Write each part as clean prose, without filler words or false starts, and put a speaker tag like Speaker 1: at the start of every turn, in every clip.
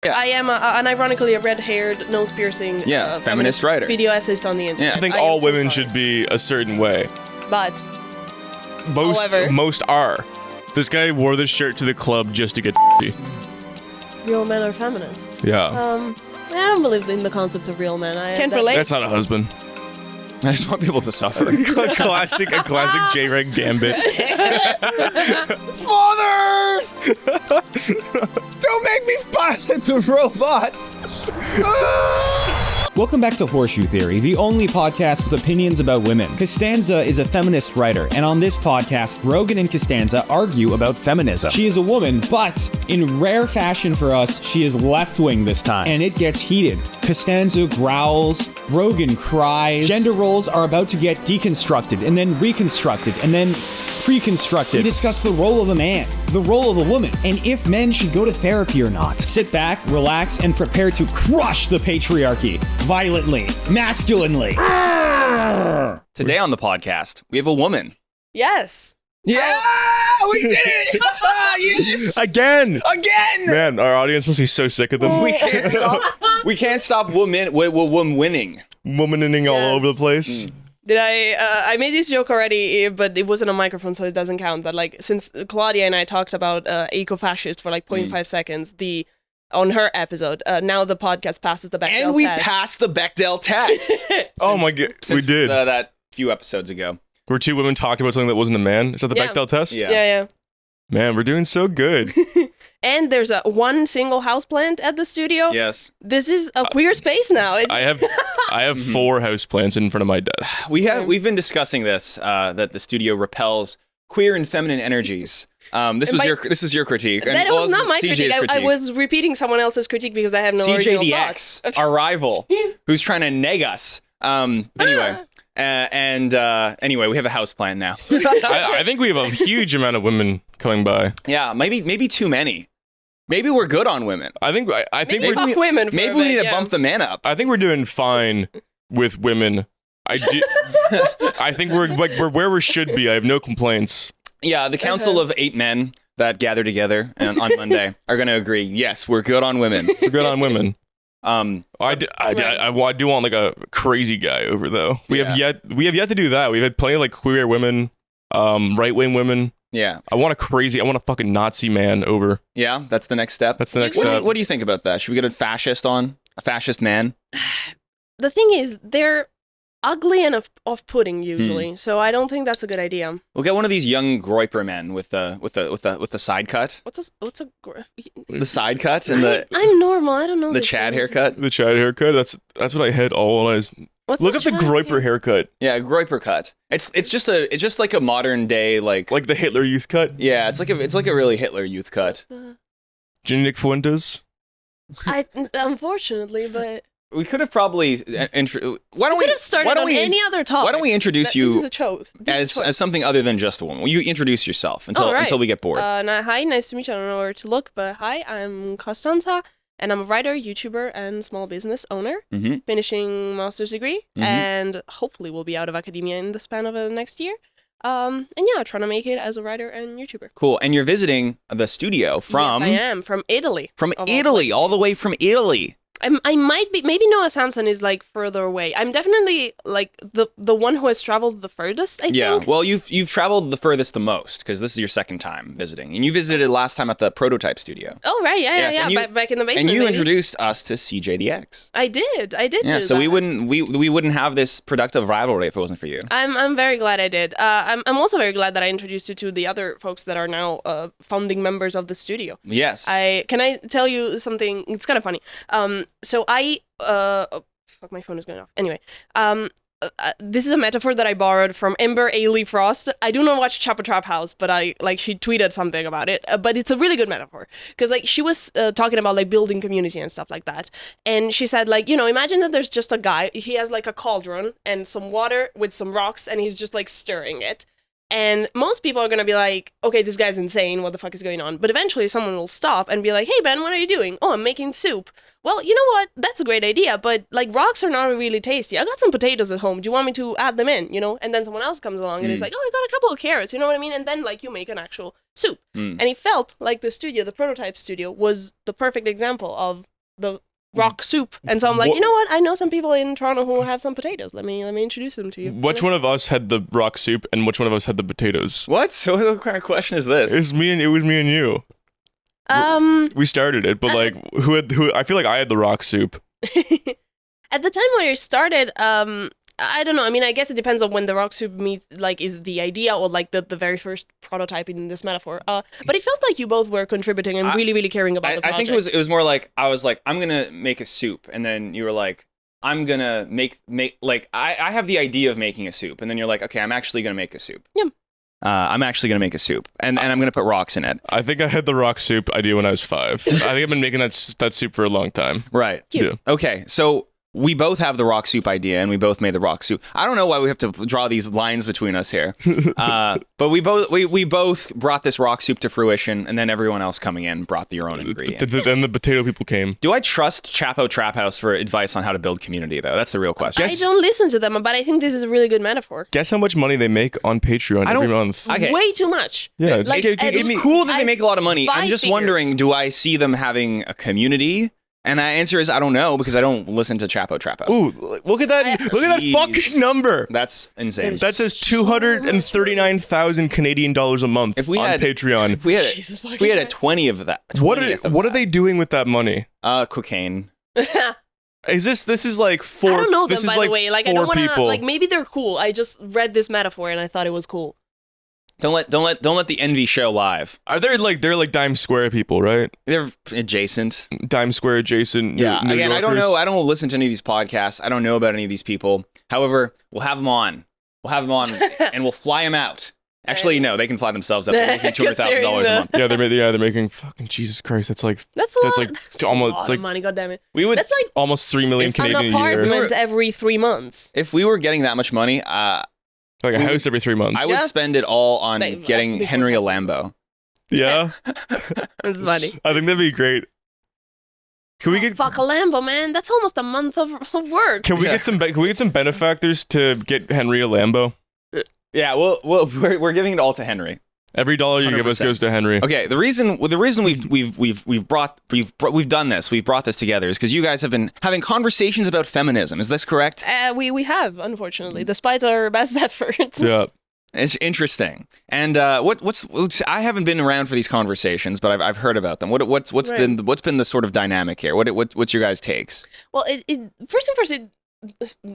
Speaker 1: Yeah.
Speaker 2: I am an ironically a red-haired, nose-piercing
Speaker 1: feminist writer.
Speaker 2: Video essayist on the internet.
Speaker 1: Yeah.
Speaker 3: I think all women should be a certain way.
Speaker 2: But
Speaker 3: Most are. This guy wore this shirt to the club just to get
Speaker 2: real men are feminists.
Speaker 3: Yeah.
Speaker 2: I don't believe in the concept of real men. Can't relate.
Speaker 3: That's not a husband.
Speaker 1: I just want people to suffer.
Speaker 3: a classic J-Reg gambit.
Speaker 1: Father! Don't make me violent the robots!
Speaker 4: Welcome back to Horseshoe Theory, the only podcast with opinions about women. Costanza is a feminist writer, and on this podcast, Brogan and Costanza argue about feminism. She is a woman, but in rare fashion for us, she is left-wing this time, and it gets heated. Costanza growls, Brogan cries, gender roles are about to get deconstructed, and then reconstructed, and then pre-constructed. We discuss the role of a man, the role of a woman, and if men should go to therapy or not. Sit back, relax, and prepare to crush the patriarchy. Violently, masculinely.
Speaker 1: Today on the podcast, we have a woman.
Speaker 2: Yes.
Speaker 1: Yeah! We did it! Yes!
Speaker 3: Again!
Speaker 1: Man,
Speaker 3: our audience must be so sick of them.
Speaker 1: we can't stop. We can't stop women winning.
Speaker 3: Womaning all over the place.
Speaker 2: Did I made this joke already, but it wasn't a microphone, so it doesn't count. But like, since Claudia and I talked about eco-fascist for like 0.5 seconds, on her episode, now the podcast passes the Bechdel test.
Speaker 1: And we passed the Bechdel test.
Speaker 3: Oh my god, we did.
Speaker 1: That few episodes ago.
Speaker 3: Where two women talked about something that wasn't a man. Is that the Bechdel test?
Speaker 2: Yeah.
Speaker 3: Man, we're doing so good.
Speaker 2: And there's one single houseplant at the studio.
Speaker 1: Yes.
Speaker 2: This is a queer space now.
Speaker 3: I have 4 houseplants in front of my desk.
Speaker 1: We've been discussing this, that the studio repels queer and feminine energies. This was your critique.
Speaker 2: That was not my critique. I was repeating someone else's critique because I have no original thoughts.
Speaker 1: CJDX, our rival, who's trying to neg us. Anyway. Anyway, we have a houseplant now.
Speaker 3: I think we have a huge amount of women coming by.
Speaker 1: Yeah, maybe too many. Maybe we're good on women.
Speaker 3: I think
Speaker 2: maybe we
Speaker 1: need to bump the man up.
Speaker 3: I think we're doing fine with women. I think we're where we should be. I have no complaints.
Speaker 1: Yeah, the council of 8 men that gather together on Monday are going to agree. Yes, we're good on women.
Speaker 3: We're good on women. I do want like a crazy guy over though. We have yet to do that. We've had plenty of like queer women, right-wing women.
Speaker 1: Yeah.
Speaker 3: I want a fucking Nazi man over.
Speaker 1: Yeah, that's the next step.
Speaker 3: That's the next step.
Speaker 1: What do you think about that? Should we get a fascist man?
Speaker 2: The thing is, they're ugly and off-putting usually, so I don't think that's a good idea.
Speaker 1: We'll get one of these young groiper men with the side cut. The side cut and
Speaker 2: I'm normal. I don't know
Speaker 1: the Chad haircut.
Speaker 3: The Chad haircut. That's what I had all when I was. Look up the groiper haircut.
Speaker 1: Yeah, groiper cut. It's just like a modern day like
Speaker 3: the Hitler Youth cut.
Speaker 1: Yeah, it's like a really Hitler Youth cut.
Speaker 3: Nick Fuentes.
Speaker 2: Unfortunately, but.
Speaker 1: We could have probably
Speaker 2: Any other topic.
Speaker 1: Why don't we introduce you
Speaker 2: as
Speaker 1: something other than just a woman? Will you introduce yourself until we get bored?
Speaker 2: Hi, nice to meet you. I don't know where to look, but hi, I'm Costanza, and I'm a writer, YouTuber, and small business owner. Finishing master's degree, and hopefully will be out of academia in the span of the next year. Trying to make it as a writer and YouTuber.
Speaker 1: Cool. And you're visiting the studio from?
Speaker 2: Yes, I am from Italy.
Speaker 1: From Italy, all the way from Italy.
Speaker 2: I might be, maybe Noah Samson is like further away. I'm definitely like the one who has traveled the furthest, I think.
Speaker 1: Yeah, well, you've traveled the furthest the most because this is your second time visiting. And you visited last time at the Prototype Studio.
Speaker 2: Oh, right, yeah. Back in the basement.
Speaker 1: And you introduced us to CJDX.
Speaker 2: I did.
Speaker 1: Yeah, so we wouldn't have this productive rivalry if it wasn't for you.
Speaker 2: I'm very glad I did. I'm also very glad that I introduced you to the other folks that are now founding members of the studio.
Speaker 1: Yes.
Speaker 2: Can I tell you something? It's kind of funny. So fuck, my phone is going off. Anyway, this is a metaphor that I borrowed from Ember Ailey Frost. I do not watch Chapa Trap House, but she tweeted something about it. But it's a really good metaphor because she was talking about like building community and stuff like that. And she said imagine that there's just a guy. He has like a cauldron and some water with some rocks, and he's just like stirring it. And most people are going to be like, okay, this guy's insane. What the fuck is going on? But eventually someone will stop and be like, hey, Ben, what are you doing? Oh, I'm making soup. Well, you know what? That's a great idea. But like rocks are not really tasty. I got some potatoes at home. Do you want me to add them in? And then someone else comes along and is like, oh, I got a couple of carrots. You know what I mean? And then like you make an actual soup. And it felt like the Prototype Studio was the perfect example of the rock soup. And so I'm like, you know what? I know some people in Toronto who have some potatoes. Let me introduce them to you.
Speaker 3: Which one of us had the rock soup and which one of us had the potatoes?
Speaker 1: What? So what kind of question is this?
Speaker 3: It was me and you. We started it, but like who? I feel like I had the rock soup.
Speaker 2: At the time when it started, I don't know. I mean, I guess it depends on when the rock soup meet, like, is the idea or like the very first prototype in this metaphor. But it felt like you both were contributing and really, really caring about the project.
Speaker 1: I think it was more like I was like, I'm gonna make a soup, and then you were like, I'm gonna make like I have the idea of making a soup, and then you're like, okay, I'm actually gonna make a soup.
Speaker 2: Yeah.
Speaker 1: I'm actually gonna make a soup, and I'm gonna put rocks in it.
Speaker 3: I think I had the rock soup idea when I was 5. I think I've been making that soup for a long time.
Speaker 1: Right.
Speaker 3: Yeah.
Speaker 1: Okay. So we both have the rock soup idea, and we both made the rock soup. I don't know why we have to draw these lines between us here, but we both brought this rock soup to fruition, and then everyone else coming in brought their own ingredients.
Speaker 3: And the potato people came.
Speaker 1: Do I trust Chapo Trap House for advice on how to build community, though? That's the real question.
Speaker 2: I don't listen to them, but I think this is a really good metaphor.
Speaker 3: Guess how much money they make on Patreon every month?
Speaker 1: Okay.
Speaker 2: Way too much.
Speaker 3: Yeah,
Speaker 2: Like,
Speaker 1: It's cool that they make a lot of money. I'm just
Speaker 2: figures.
Speaker 1: wondering, do I see them having a community? And the answer is I don't know, because I don't listen to Chapo Trap House.
Speaker 3: Ooh, look at that! Look at that
Speaker 1: Jeez.
Speaker 3: fucking number.
Speaker 1: That's insane.
Speaker 3: That says 239,000 Canadian dollars a month
Speaker 1: If we
Speaker 3: on
Speaker 1: had
Speaker 3: Patreon.
Speaker 1: If we had
Speaker 2: Jesus
Speaker 1: if we had a 20 of that.
Speaker 3: What
Speaker 1: 20th of
Speaker 3: are
Speaker 1: that.
Speaker 3: they doing with that money?
Speaker 1: Cocaine.
Speaker 3: Is this is like 4?
Speaker 2: I don't know them,
Speaker 3: this is
Speaker 2: by
Speaker 3: like
Speaker 2: the way. Like, I
Speaker 3: 4
Speaker 2: don't want to,
Speaker 3: people.
Speaker 2: like, maybe they're cool. I just read this metaphor and I thought it was cool.
Speaker 1: Don't let the envy show live.
Speaker 3: Are they're like Dime Square people, right?
Speaker 1: They're adjacent.
Speaker 3: Dime Square adjacent.
Speaker 1: Yeah.
Speaker 3: New
Speaker 1: Again, I don't
Speaker 3: Yorkers.
Speaker 1: know. I don't listen to any of these podcasts. I don't know about any of these people. However, we'll have them on. And we'll fly them out. Actually, no, they can fly themselves up. They're making $200,000 a month.
Speaker 3: Yeah, they're making fucking Jesus Christ. That's like
Speaker 2: That's a lot.
Speaker 3: that's almost
Speaker 2: a lot
Speaker 3: like
Speaker 2: of money. God damn it.
Speaker 1: We would
Speaker 2: That's like
Speaker 3: almost 3 million
Speaker 2: an
Speaker 3: Canadian a year.
Speaker 2: apartment every 3 months.
Speaker 1: if we were getting that much money,
Speaker 3: Like a house every 3 months.
Speaker 1: I would
Speaker 2: Yeah.
Speaker 1: spend it all on
Speaker 2: Like,
Speaker 1: getting
Speaker 2: before
Speaker 1: Henry a
Speaker 2: taxes.
Speaker 1: Lambo.
Speaker 3: Yeah,
Speaker 2: That's funny.
Speaker 3: I think that'd be great. Can we get
Speaker 2: Fuck a Lambo, man. That's almost a month of work.
Speaker 3: Can we
Speaker 1: Yeah.
Speaker 3: get some benefactors to get Henry a Lambo?
Speaker 1: Yeah, we're giving it all to Henry.
Speaker 3: Every dollar you give us
Speaker 1: 100%.
Speaker 3: goes to Henry.
Speaker 1: Okay, the reason we've done this, we've brought this together is because you guys have been having conversations about feminism. Is this correct?
Speaker 2: We have, unfortunately, despite our best efforts.
Speaker 3: Yeah.
Speaker 1: It's interesting. And what's I haven't been around for these conversations, but I've heard about them. What's
Speaker 2: Right.
Speaker 1: been the sort of dynamic here? What's your guys' takes?
Speaker 2: Well, it first and first,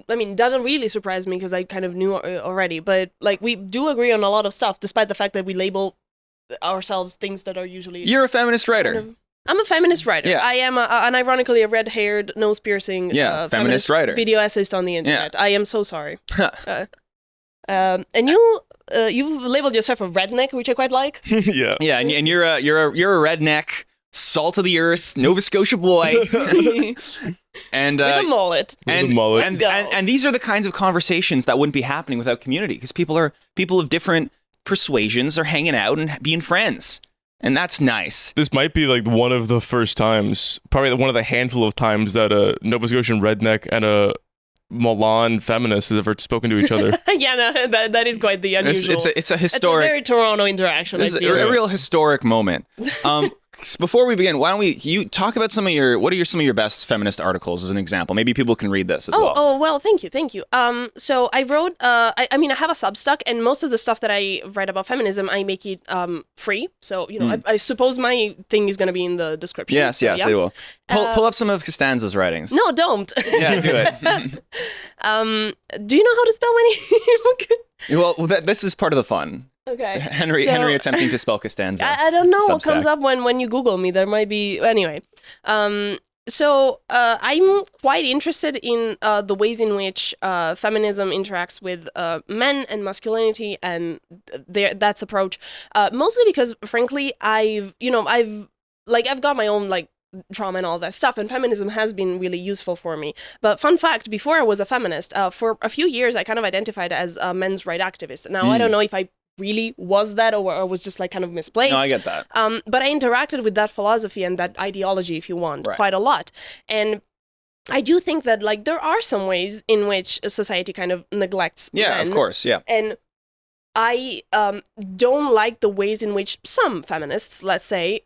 Speaker 2: I mean, doesn't really surprise me because I kind of knew already. But like, we do agree on a lot of stuff, despite the fact that we label ourselves things that are usually.
Speaker 1: You're a feminist writer.
Speaker 2: kind of- I'm a feminist writer.
Speaker 1: Yeah.
Speaker 2: I am, unironically, a red-haired, nose-piercing,
Speaker 1: feminist writer.
Speaker 2: video essayist on the internet. I am so sorry. And you've labeled yourself a redneck, which I quite like.
Speaker 3: Yeah.
Speaker 1: Yeah, and you're a redneck, salt of the earth, Nova Scotia boy. And
Speaker 2: With a mullet.
Speaker 1: and,
Speaker 3: With a mullet.
Speaker 1: and these are the kinds of conversations that wouldn't be happening without community, because people of different persuasions are hanging out and being friends, and that's nice.
Speaker 3: This might be like one of the first times, probably one of the handful of times that a Nova Scotian redneck and a Milan feminist has ever spoken to each other.
Speaker 2: Yeah, no, that is quite the unusual.
Speaker 1: It's a
Speaker 2: It's a
Speaker 1: historic.
Speaker 2: very Toronto interaction.
Speaker 1: This
Speaker 2: I
Speaker 1: is
Speaker 2: feel.
Speaker 1: a real historic moment. Before we begin, why don't you talk about some of your best feminist articles as an example? Maybe people can read this as well.
Speaker 2: Oh, well, thank you. So I wrote, I mean, I have a Substack, and most of the stuff that I write about feminism, I make it free. So, you know, I suppose my thing is going to be in the description.
Speaker 1: Yes,
Speaker 2: So,
Speaker 1: it will. Pull up some of Costanza's writings.
Speaker 2: No, don't.
Speaker 1: Yeah, do it.
Speaker 2: Do you know how to spell my name?
Speaker 1: Well, this is part of the fun.
Speaker 2: Okay.
Speaker 1: Henry attempting to spell Costanza.
Speaker 2: I don't know what
Speaker 1: Substack.
Speaker 2: comes up when you Google me. There might be anyway. So I'm quite interested in the ways in which feminism interacts with men and masculinity and that's approach. Mostly because, frankly, I've got my own trauma and all that stuff, and feminism has been really useful for me. But fun fact, before I was a feminist, for a few years I kind of identified as a men's rights activist. Now I don't know if I really was that or was just kind of misplaced.
Speaker 1: No, I get that.
Speaker 2: But I interacted with that philosophy and that ideology, if you want,
Speaker 1: Right.
Speaker 2: quite a lot. And I do think that there are some ways in which society kind of neglects
Speaker 1: Yeah,
Speaker 2: men.
Speaker 1: of course. Yeah.
Speaker 2: And I don't like the ways in which some feminists, let's say,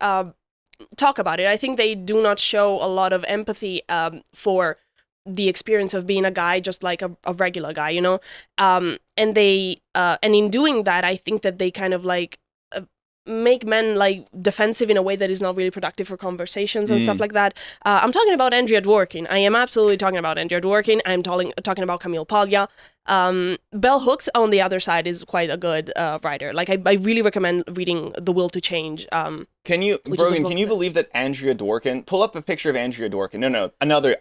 Speaker 2: talk about it. I think they do not show a lot of empathy for the experience of being a guy, just like a regular guy, you know. And in doing that, I think that they kind of like make men like defensive in a way that is not really productive for conversations and stuff like that. I'm talking about Andrea Dworkin. I am absolutely talking about Andrea Dworkin. I'm talking about Camille Paglia. Bell Hooks, on the other side, is quite a good writer. Like I really recommend reading The Will to Change.
Speaker 1: Can you, Brogan, can you believe that Andrea Dworkin, pull up a picture of Andrea Dworkin. No,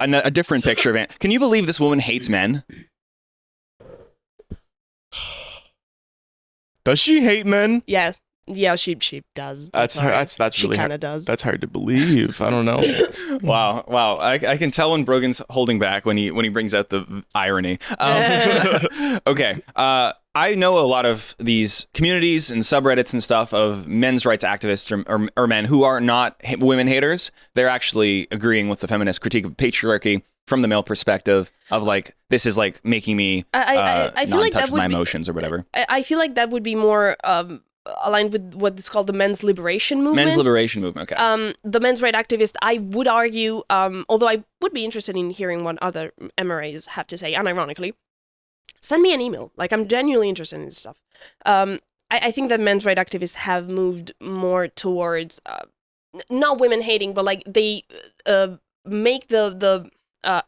Speaker 1: a different picture of can you believe this woman hates men?
Speaker 3: Does she hate men?
Speaker 2: Yes. Yeah, she does.
Speaker 3: That's
Speaker 2: Sorry.
Speaker 3: that's
Speaker 2: She
Speaker 3: really
Speaker 2: kind
Speaker 3: hard.
Speaker 2: of does.
Speaker 3: That's hard to believe. I don't know.
Speaker 1: Wow. I can tell when Brogan's holding back when he brings out the irony. Okay. I know a lot of these communities and subreddits and stuff of men's rights activists or men who are not women haters. They're actually agreeing with the feminist critique of patriarchy from the male perspective of like, this is like making me
Speaker 2: I feel
Speaker 1: not
Speaker 2: like
Speaker 1: in touch
Speaker 2: that
Speaker 1: with my
Speaker 2: would be,
Speaker 1: emotions or whatever.
Speaker 2: I feel like that would be more aligned with what is called the men's liberation movement.
Speaker 1: Men's liberation movement, okay.
Speaker 2: The men's right activist, I would argue, although I would be interested in hearing what other MRAs have to say, unironically, send me an email. Like, I'm genuinely interested in this stuff. I think that men's right activists have moved more towards, not women hating, but like they make the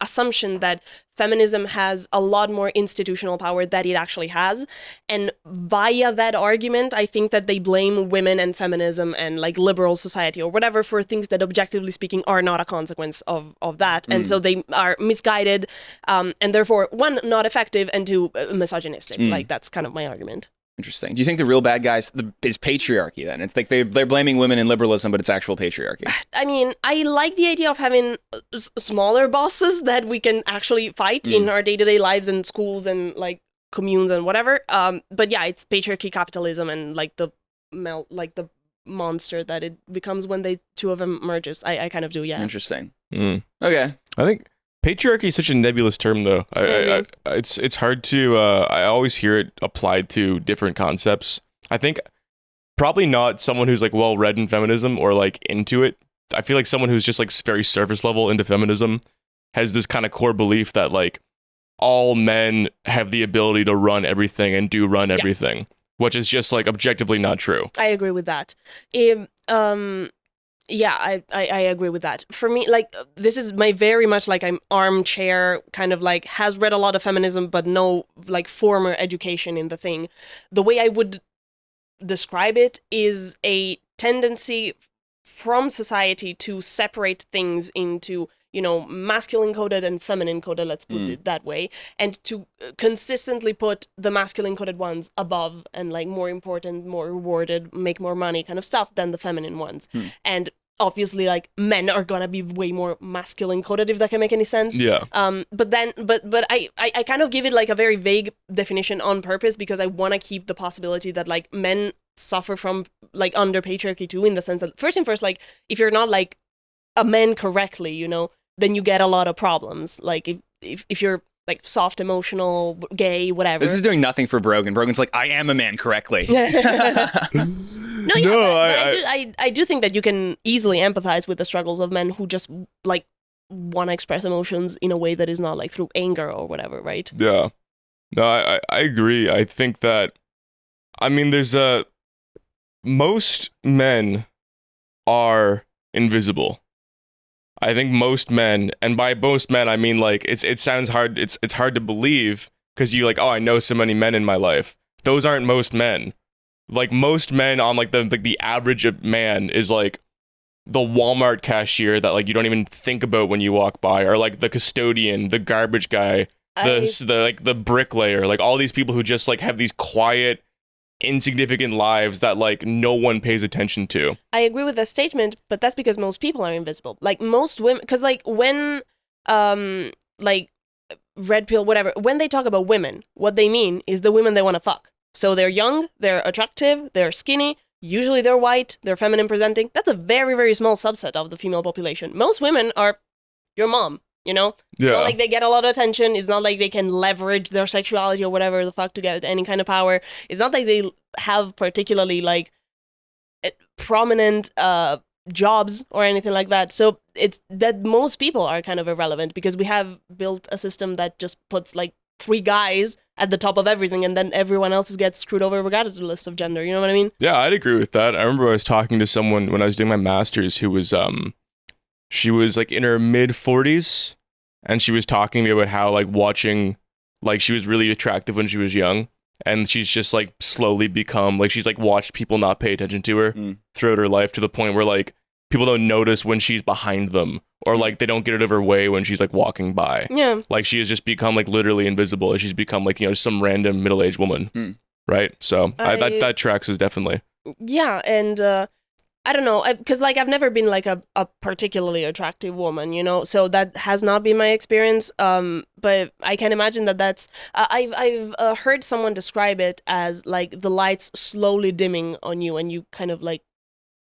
Speaker 2: assumption that feminism has a lot more institutional power than it actually has, and via that argument I think that they blame women and feminism and like liberal society or whatever for things that objectively speaking are not a consequence of that, and so they are misguided, and therefore one, not effective, and two, misogynistic. Like, that's kind of my argument.
Speaker 1: Interesting. Do you think the real bad guys is patriarchy then? It's like they're blaming women in liberalism, but it's actual patriarchy.
Speaker 2: I mean, I like the idea of having smaller bosses that we can actually fight in our day-to-day lives and schools and like communes and whatever. But yeah, it's patriarchy, capitalism, and like the monster that it becomes when the two of them merges. I kind of do, yeah.
Speaker 1: Interesting. Okay.
Speaker 3: I think patriarchy is such a nebulous term, though. It's hard to. I always hear it applied to different concepts. I think probably not someone who's like well read in feminism or like into it. I feel like someone who's just like very surface level into feminism has this kind of core belief that like all men have the ability to run everything and do run everything, which is just like objectively not true.
Speaker 2: I agree with that. Yeah, I agree with that. For me, like, this is my very much like I'm armchair kind of like has read a lot of feminism, but no like former education in the thing. The way I would describe it is a tendency from society to separate things into, you know, masculine coded and feminine coded, let's put it that way, and to consistently put the masculine coded ones above and like more important, more rewarded, make more money kind of stuff than the feminine ones. And obviously like men are gonna be way more masculine coded, if that can make any sense.
Speaker 3: Yeah.
Speaker 2: But I kind of give it like a very vague definition on purpose because I want to keep the possibility that like men suffer from like under patriarchy too, in the sense that first, like if you're not like a man correctly, you know, then you get a lot of problems. Like if you're like soft, emotional, gay, whatever.
Speaker 1: This is doing nothing for Brogan. Brogan's like, I am a man correctly.
Speaker 2: I do think that you can easily empathize with the struggles of men who just like want to express emotions in a way that is not like through anger or whatever, right?
Speaker 3: Yeah. No, I agree. I think that, I mean, there's most men are invisible. I think most men, and by most men I mean like it sounds hard. It's hard to believe because you like, oh, I know so many men in my life. Those aren't most men. Like most men on like the average man is like the Walmart cashier that like you don't even think about when you walk by, or like the custodian, the garbage guy, the bricklayer, like all these people who just like have these quiet, insignificant lives that like no one pays attention to.
Speaker 2: I agree with that statement, but that's because most people are invisible. Like most women, because like when like red pill, whatever, when they talk about women, what they mean is the women they want to fuck. So they're young, they're attractive, they're skinny, usually they're white, they're feminine presenting. That's a very, very small subset of the female population. Most women are your mom, you know? It's not like they get a lot of attention. It's not like they can leverage their sexuality or whatever the fuck to get any kind of power. It's not like they have particularly like prominent jobs or anything like that. So it's that most people are kind of irrelevant because we have built a system that just puts like 3 guys at the top of everything, and then everyone else gets screwed over regardless of gender. You know what I mean?
Speaker 3: Yeah, I'd agree with that. I remember I was talking to someone when I was doing my master's who was she was like in her mid 40s, and she was talking to me about how like watching, like she was really attractive when she was young, and she's just like slowly become like, she's like watched people not pay attention to her throughout her life, to the point where like people don't notice when she's behind them, or like they don't get out of her way when she's like walking by.
Speaker 2: Yeah.
Speaker 3: Like she has just become like literally invisible. She's become like, you know, some random middle-aged woman. Right? So that tracks us definitely.
Speaker 2: Yeah, and I don't know, because like I've never been like a particularly attractive woman, you know, so that has not been my experience. But I can imagine that that's I've heard someone describe it as like the lights slowly dimming on you, and you kind of like,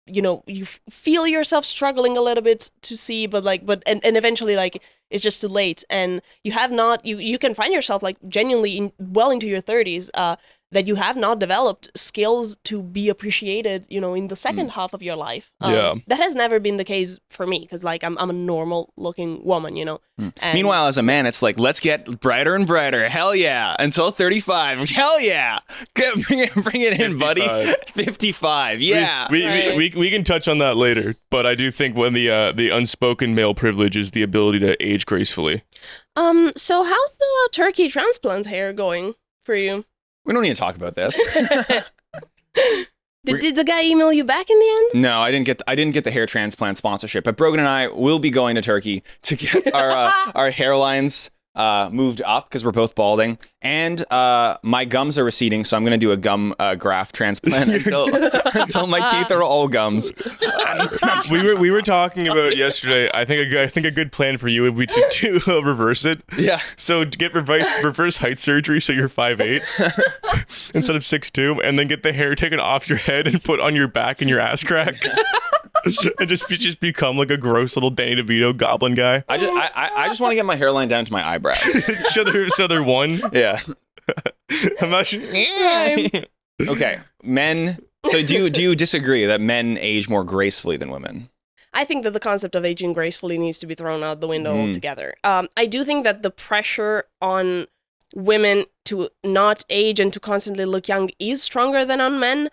Speaker 2: you know, you feel yourself struggling a little bit to see, but eventually like it's just too late, and you have not, you can find yourself like genuinely well into your 30s that you have not developed skills to be appreciated, you know, in the second half of your life. That has never been the case for me, because like I'm a normal looking woman, you know. And
Speaker 1: meanwhile, as a man, it's like, let's get brighter and brighter. Hell yeah. Until 35. Hell yeah. Bring it in, 55. Buddy. 55. Yeah.
Speaker 3: We can touch on that later, but I do think when the unspoken male privilege is the ability to age gracefully.
Speaker 2: So how's the turkey transplant hair going for you?
Speaker 1: We don't need to talk about this.
Speaker 2: Did the guy email you back in the end?
Speaker 1: No, I didn't get the hair transplant sponsorship. But Brogan and I will be going to Turkey to get our hairlines moved up, because we're both balding, and my gums are receding, so I'm gonna do a gum graft transplant until my teeth are all gums.
Speaker 3: we were talking about yesterday. I think a good plan for you would be to reverse it.
Speaker 1: Yeah.
Speaker 3: So to get reverse height surgery, so you're 5'8" instead of 6'2", and then get the hair taken off your head and put on your back and your ass crack. And just become like a gross little Danny DeVito goblin guy.
Speaker 1: I just want to get my hairline down to my eyebrows.
Speaker 3: so they're one.
Speaker 1: Yeah.
Speaker 3: Imagine.
Speaker 1: Okay, men. So do you disagree that men age more gracefully than women?
Speaker 2: I think that the concept of aging gracefully needs to be thrown out the window altogether. I do think that the pressure on women to not age and to constantly look young is stronger than on men,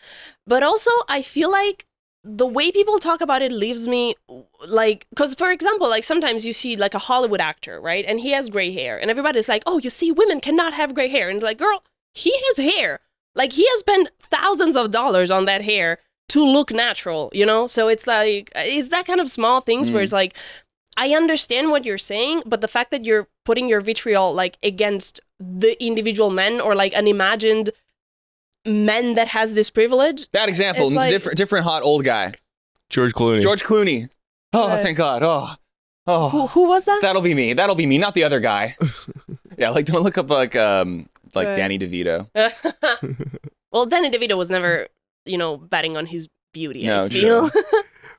Speaker 2: but also I feel like the way people talk about it leaves me like, because for example, like sometimes you see like a Hollywood actor, right? And he has gray hair, and everybody's like, oh, you see, women cannot have gray hair. And it's like, girl, he has hair. Like he has spent thousands of dollars on that hair to look natural, you know? So it's like, it's that kind of small things where it's like, I understand what you're saying, but the fact that you're putting your vitriol like against the individual men, or like an imagined men that has this privilege.
Speaker 1: That example,
Speaker 2: like,
Speaker 1: different hot old guy.
Speaker 3: George Clooney.
Speaker 1: Oh, thank God. Oh.
Speaker 2: Who was that?
Speaker 1: That'll be me, not the other guy. Yeah, like don't look up like Danny DeVito.
Speaker 2: Well, Danny DeVito was never, you know, betting on his beauty.
Speaker 1: No,
Speaker 2: I feel.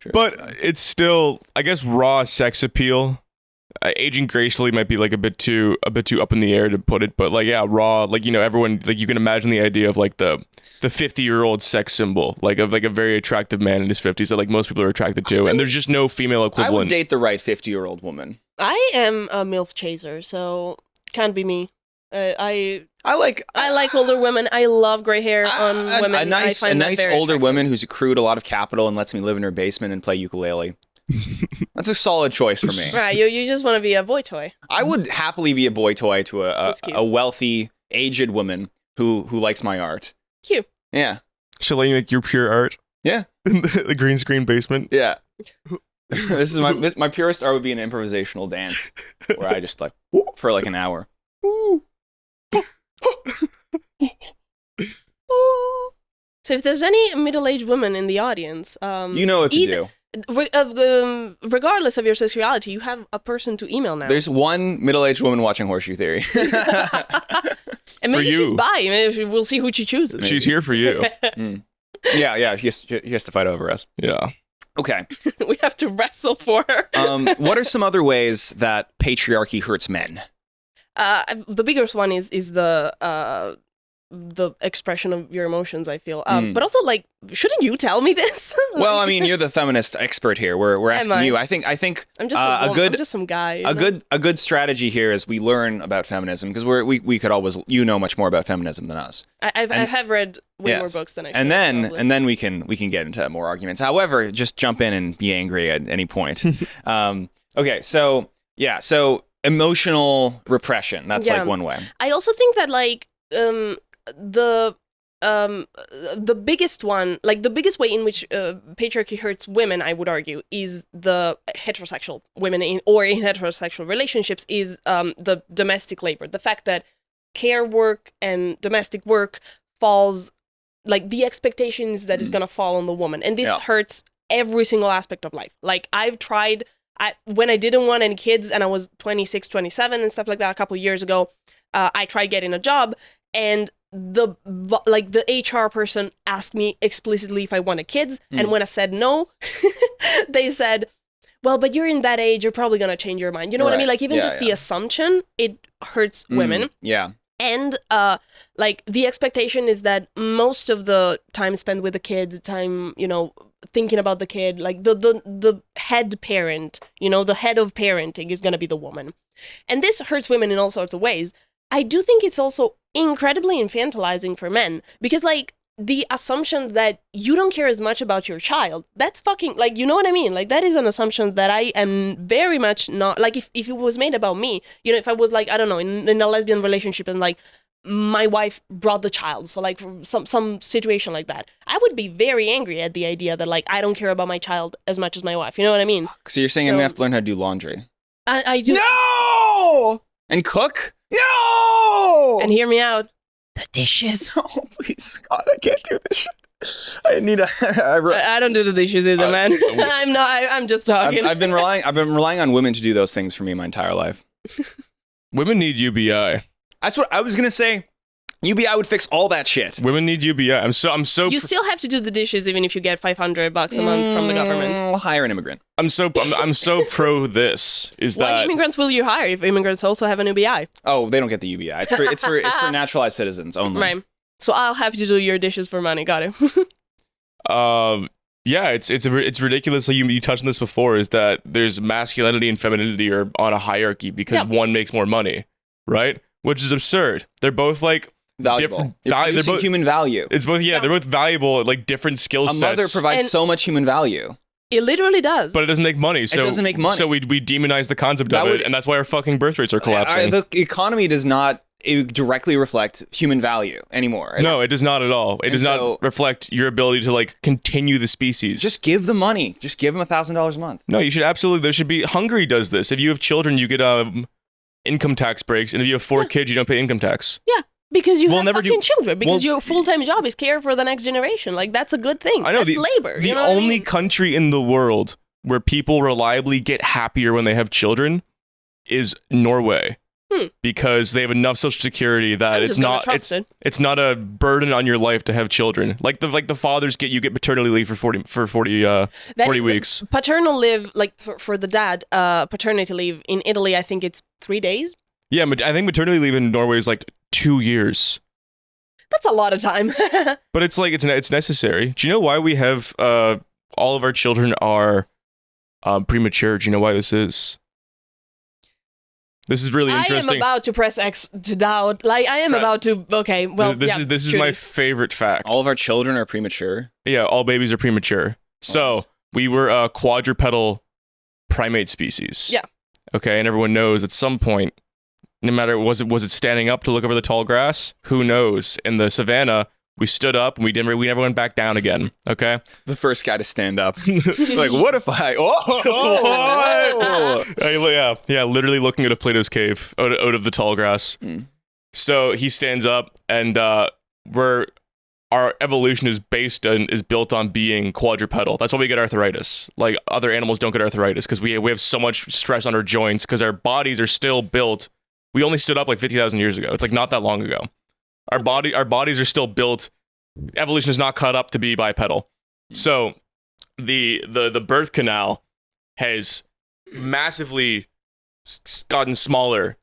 Speaker 1: true.
Speaker 3: But it's still, I guess, raw sex appeal. Aging gracefully might be like a bit too up in the air to put it, but like, yeah, raw, like, you know, everyone, like, you can imagine the idea of like the 50-year-old sex symbol, like of like a very attractive man in his 50s that like most people are attracted to, and there's just no female equivalent.
Speaker 1: I would date the right 50-year-old woman.
Speaker 2: I am a MILF chaser, so can't be me. I like older women. I love gray hair on women.
Speaker 1: A nice older woman who's accrued a lot of capital and lets me live in her basement and play ukulele. That's a solid choice for me.
Speaker 2: Right, you just want to be a boy toy.
Speaker 1: I would happily be a boy toy to a wealthy, aged woman who likes my art.
Speaker 2: Cute.
Speaker 1: Yeah.
Speaker 3: She'll let you make your pure art.
Speaker 1: Yeah.
Speaker 3: In the green screen basement.
Speaker 1: Yeah. This is my purest art would be an improvisational dance where I just like for like an hour.
Speaker 2: So if there's any middle-aged women in the audience,
Speaker 1: you know what to do.
Speaker 2: Regardless of your sexuality, you have a person to email now.
Speaker 1: There's one middle-aged woman watching Horseshoe Theory.
Speaker 2: And maybe she's bi. Maybe we'll see who she chooses.
Speaker 3: She's here for you.
Speaker 1: Yeah. She has to fight over us.
Speaker 3: Yeah.
Speaker 1: Okay.
Speaker 2: We have to wrestle for her.
Speaker 1: What are some other ways that patriarchy hurts men?
Speaker 2: The biggest one is the the expression of your emotions, I feel. But also, like, shouldn't you tell me this?
Speaker 1: Well, I mean, you're the feminist expert here. We're asking you. I think
Speaker 2: I'm just
Speaker 1: a good
Speaker 2: I'm just some guy.
Speaker 1: a good strategy here is we learn about feminism because we could always know much more about feminism than us.
Speaker 2: I have read way more books than I should.
Speaker 1: And then we can get into more arguments. However, just jump in and be angry at any point. Okay, so emotional repression. That's like one way.
Speaker 2: I also think that like the biggest one, like the biggest way in which patriarchy hurts women, I would argue, is the heterosexual women in heterosexual relationships is the domestic labor. The fact that care work and domestic work falls, like the expectation is that it's gonna fall on the woman, and this hurts every single aspect of life. Like I've tried. When I didn't want any kids and I was 26, 27 and stuff like that a couple of years ago, I tried getting a job, and the HR person asked me explicitly if I wanted kids, and when I said no, they said, well, but you're in that age, you're probably going to change your mind. You know what I mean? Like even the assumption, it hurts women.
Speaker 1: Yeah.
Speaker 2: And like the expectation is that most of the time spent with the kid, the time, you know, thinking about the kid, like the head parent, you know, the head of parenting is going to be the woman. And this hurts women in all sorts of ways. I do think it's also incredibly infantilizing for men, because like the assumption that you don't care as much about your child, that's fucking, like, you know what I mean? Like that is an assumption that I am very much not, like if it was made about me, you know, if I was like, I don't know, in a lesbian relationship and like my wife brought the child, so like some situation like that, I would be very angry at the idea that like I don't care about my child as much as my wife. You know what I mean?
Speaker 1: So you're saying I'm gonna have to learn how to do laundry?
Speaker 2: I do.
Speaker 1: No! And cook? No!
Speaker 2: And hear me out. The dishes.
Speaker 1: Oh, please, God, I can't do this shit. I need a.
Speaker 2: I don't do the dishes either, man. I'm not. I'm just talking.
Speaker 1: I've been relying on women to do those things for me my entire life.
Speaker 3: Women need UBI.
Speaker 1: That's what I was gonna say. UBI would fix all that shit.
Speaker 3: Women need UBI. I'm so.
Speaker 2: You still have to do the dishes even if you get $500 a month from the government.
Speaker 1: I'll hire an immigrant.
Speaker 3: I'm so pro this. Is
Speaker 2: What
Speaker 3: that
Speaker 2: immigrants will you hire if immigrants also have an UBI?
Speaker 1: Oh, they don't get the UBI. It's for naturalized citizens only.
Speaker 2: Right. So I'll have to do your dishes for money. Got it.
Speaker 3: Yeah, it's ridiculous. Like you touched on this before, is that there's masculinity and femininity are on a hierarchy because one makes more money, right? Which is absurd. They're both like
Speaker 1: valuable. They're both human value.
Speaker 3: It's both they're both valuable at like different skill sets.
Speaker 1: A mother provides so much human value.
Speaker 2: It literally does.
Speaker 3: But it doesn't make money. So,
Speaker 1: it doesn't make money.
Speaker 3: So we demonize the concept of it, and that's why our fucking birth rates are collapsing.
Speaker 1: The economy does not directly reflect human value anymore.
Speaker 3: No, it does not at all. It does not reflect your ability to like continue the species.
Speaker 1: Just give them money. Just give them $1,000 a month.
Speaker 3: No, you should absolutely. There should be. Hungary does this. If you have children, you get income tax breaks, and if you have 4 kids, you don't pay income tax.
Speaker 2: Yeah. Because you have fucking children. Because your full-time job is care for the next generation. Like, that's a good thing.
Speaker 3: I know.
Speaker 2: That's labor.
Speaker 3: The only country in the world where people reliably get happier when they have children is Norway. Because they have enough social security that it's not a burden on your life to have children. Like the fathers get paternity leave for 40 weeks.
Speaker 2: Paternal leave, like for the dad, paternity leave in Italy, I think it's 3 days.
Speaker 3: Yeah, I think maternity leave in Norway is like 2 years.
Speaker 2: That's a lot of time.
Speaker 3: But it's like it's necessary. Do you know why we have all of our children are premature? Do you know why this is? This is really interesting.
Speaker 2: I am about to press X to doubt. Like, I am about to. Okay, well,
Speaker 3: this is my favorite fact.
Speaker 1: All of our children are premature.
Speaker 3: Yeah, all babies are premature. So we were a quadrupedal primate species.
Speaker 2: Yeah.
Speaker 3: Okay, and everyone knows at some point, no matter was it standing up to look over the tall grass? Who knows? In the savannah, we stood up and we never went back down again. Okay.
Speaker 1: The first guy to stand up. Like, what if I?
Speaker 3: Yeah. Literally looking at a Plato's cave out of the tall grass. So he stands up, and our evolution is built on being quadrupedal. That's why we get arthritis. Like other animals don't get arthritis because we have so much stress on our joints because our bodies are still built. We only stood up like 50,000 years ago. It's like not that long ago. Our bodies are still built. Evolution is not cut up to be bipedal. So the birth canal has massively gotten smaller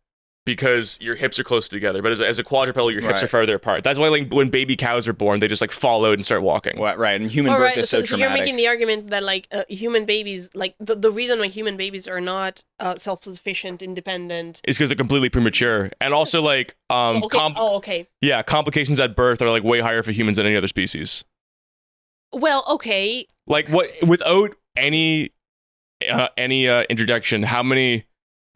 Speaker 3: because your hips are closer together. But as a quadrupedal, your hips
Speaker 1: Right.
Speaker 3: are farther apart. That's why like when baby cows are born, they just like fall out and start walking.
Speaker 1: Right, and human
Speaker 2: All
Speaker 1: birth
Speaker 2: right,
Speaker 1: is so
Speaker 2: so you're
Speaker 1: traumatic.
Speaker 2: making the argument that like human babies, like the reason why human babies are not self-sufficient, independent.
Speaker 3: It's because they're completely premature, and also like
Speaker 2: Okay.
Speaker 3: complications at birth are like way higher for humans than any other species.
Speaker 2: Well, okay.
Speaker 3: Like what without any introduction, how many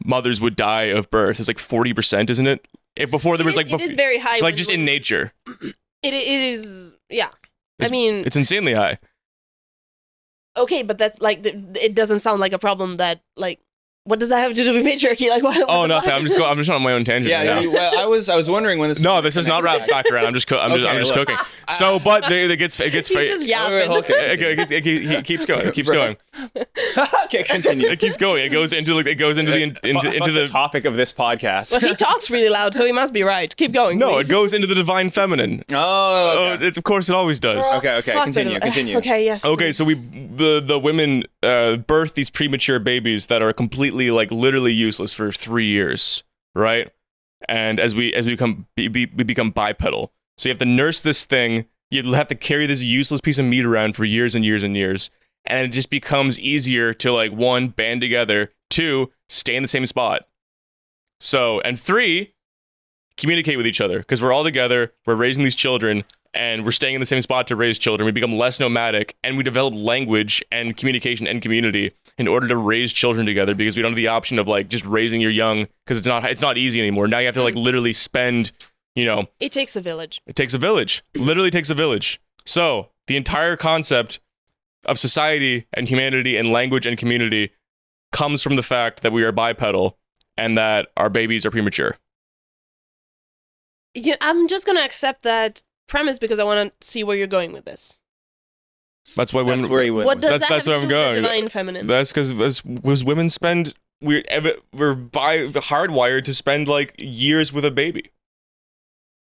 Speaker 3: mothers would die of birth? It's like 40%, isn't it? If before there was like
Speaker 2: it is very high.
Speaker 3: like just in nature.
Speaker 2: It is, yeah.
Speaker 3: It's-
Speaker 2: I mean,
Speaker 3: It's insanely high.
Speaker 2: okay, but that's like it doesn't sound like a problem that like. What does that have to do with patriarchy? Like, what?
Speaker 3: Oh, nothing. I'm just on my own tangent.
Speaker 1: Yeah,
Speaker 3: right now.
Speaker 1: well, I was wondering when this.
Speaker 3: No, this is not wrapped back around. I'm just
Speaker 1: Okay, look.
Speaker 3: cooking. So, but it gets
Speaker 2: He just yapping.
Speaker 3: it keeps going. It keeps going.
Speaker 1: Okay, continue.
Speaker 3: It keeps going. It goes into the
Speaker 1: topic of this podcast.
Speaker 2: Well, he talks really loud, so he must be right. Keep going.
Speaker 3: no.
Speaker 2: please.
Speaker 3: It goes into the divine feminine.
Speaker 1: Oh, okay.
Speaker 3: It's of course it always does.
Speaker 1: Okay,
Speaker 2: Fuck
Speaker 1: continue,
Speaker 2: it.
Speaker 1: continue.
Speaker 2: Okay, yes.
Speaker 3: Okay, so the women birth these premature babies that are completely like literally useless for 3 years, right? And as we become we become bipedal. So you have to nurse this thing. You have to carry this useless piece of meat around for years and years and years, and it just becomes easier to like 1, band together, 2, stay in the same spot. So, and 3, communicate with each other because we're all together. We're raising these children. And we're staying in the same spot to raise children. We become less nomadic, and we develop language and communication and community in order to raise children together because we don't have the option of like just raising your young because it's not easy anymore. Now you have to like literally spend,
Speaker 2: It takes a village.
Speaker 3: it takes a village. Literally takes a village. So the entire concept of society and humanity and language and community comes from the fact that we are bipedal and that our babies are premature.
Speaker 2: Yeah, I'm just gonna accept that premise because I want to see where you're going with this.
Speaker 3: That's why
Speaker 1: That's
Speaker 3: women.
Speaker 1: where he went.
Speaker 2: What
Speaker 1: with
Speaker 2: does
Speaker 1: it.
Speaker 2: that
Speaker 3: that's
Speaker 2: have
Speaker 3: where
Speaker 2: to
Speaker 3: I'm
Speaker 2: do with the
Speaker 3: going.
Speaker 2: divine feminine?
Speaker 3: That's because women spend we're hardwired to spend like years with a baby.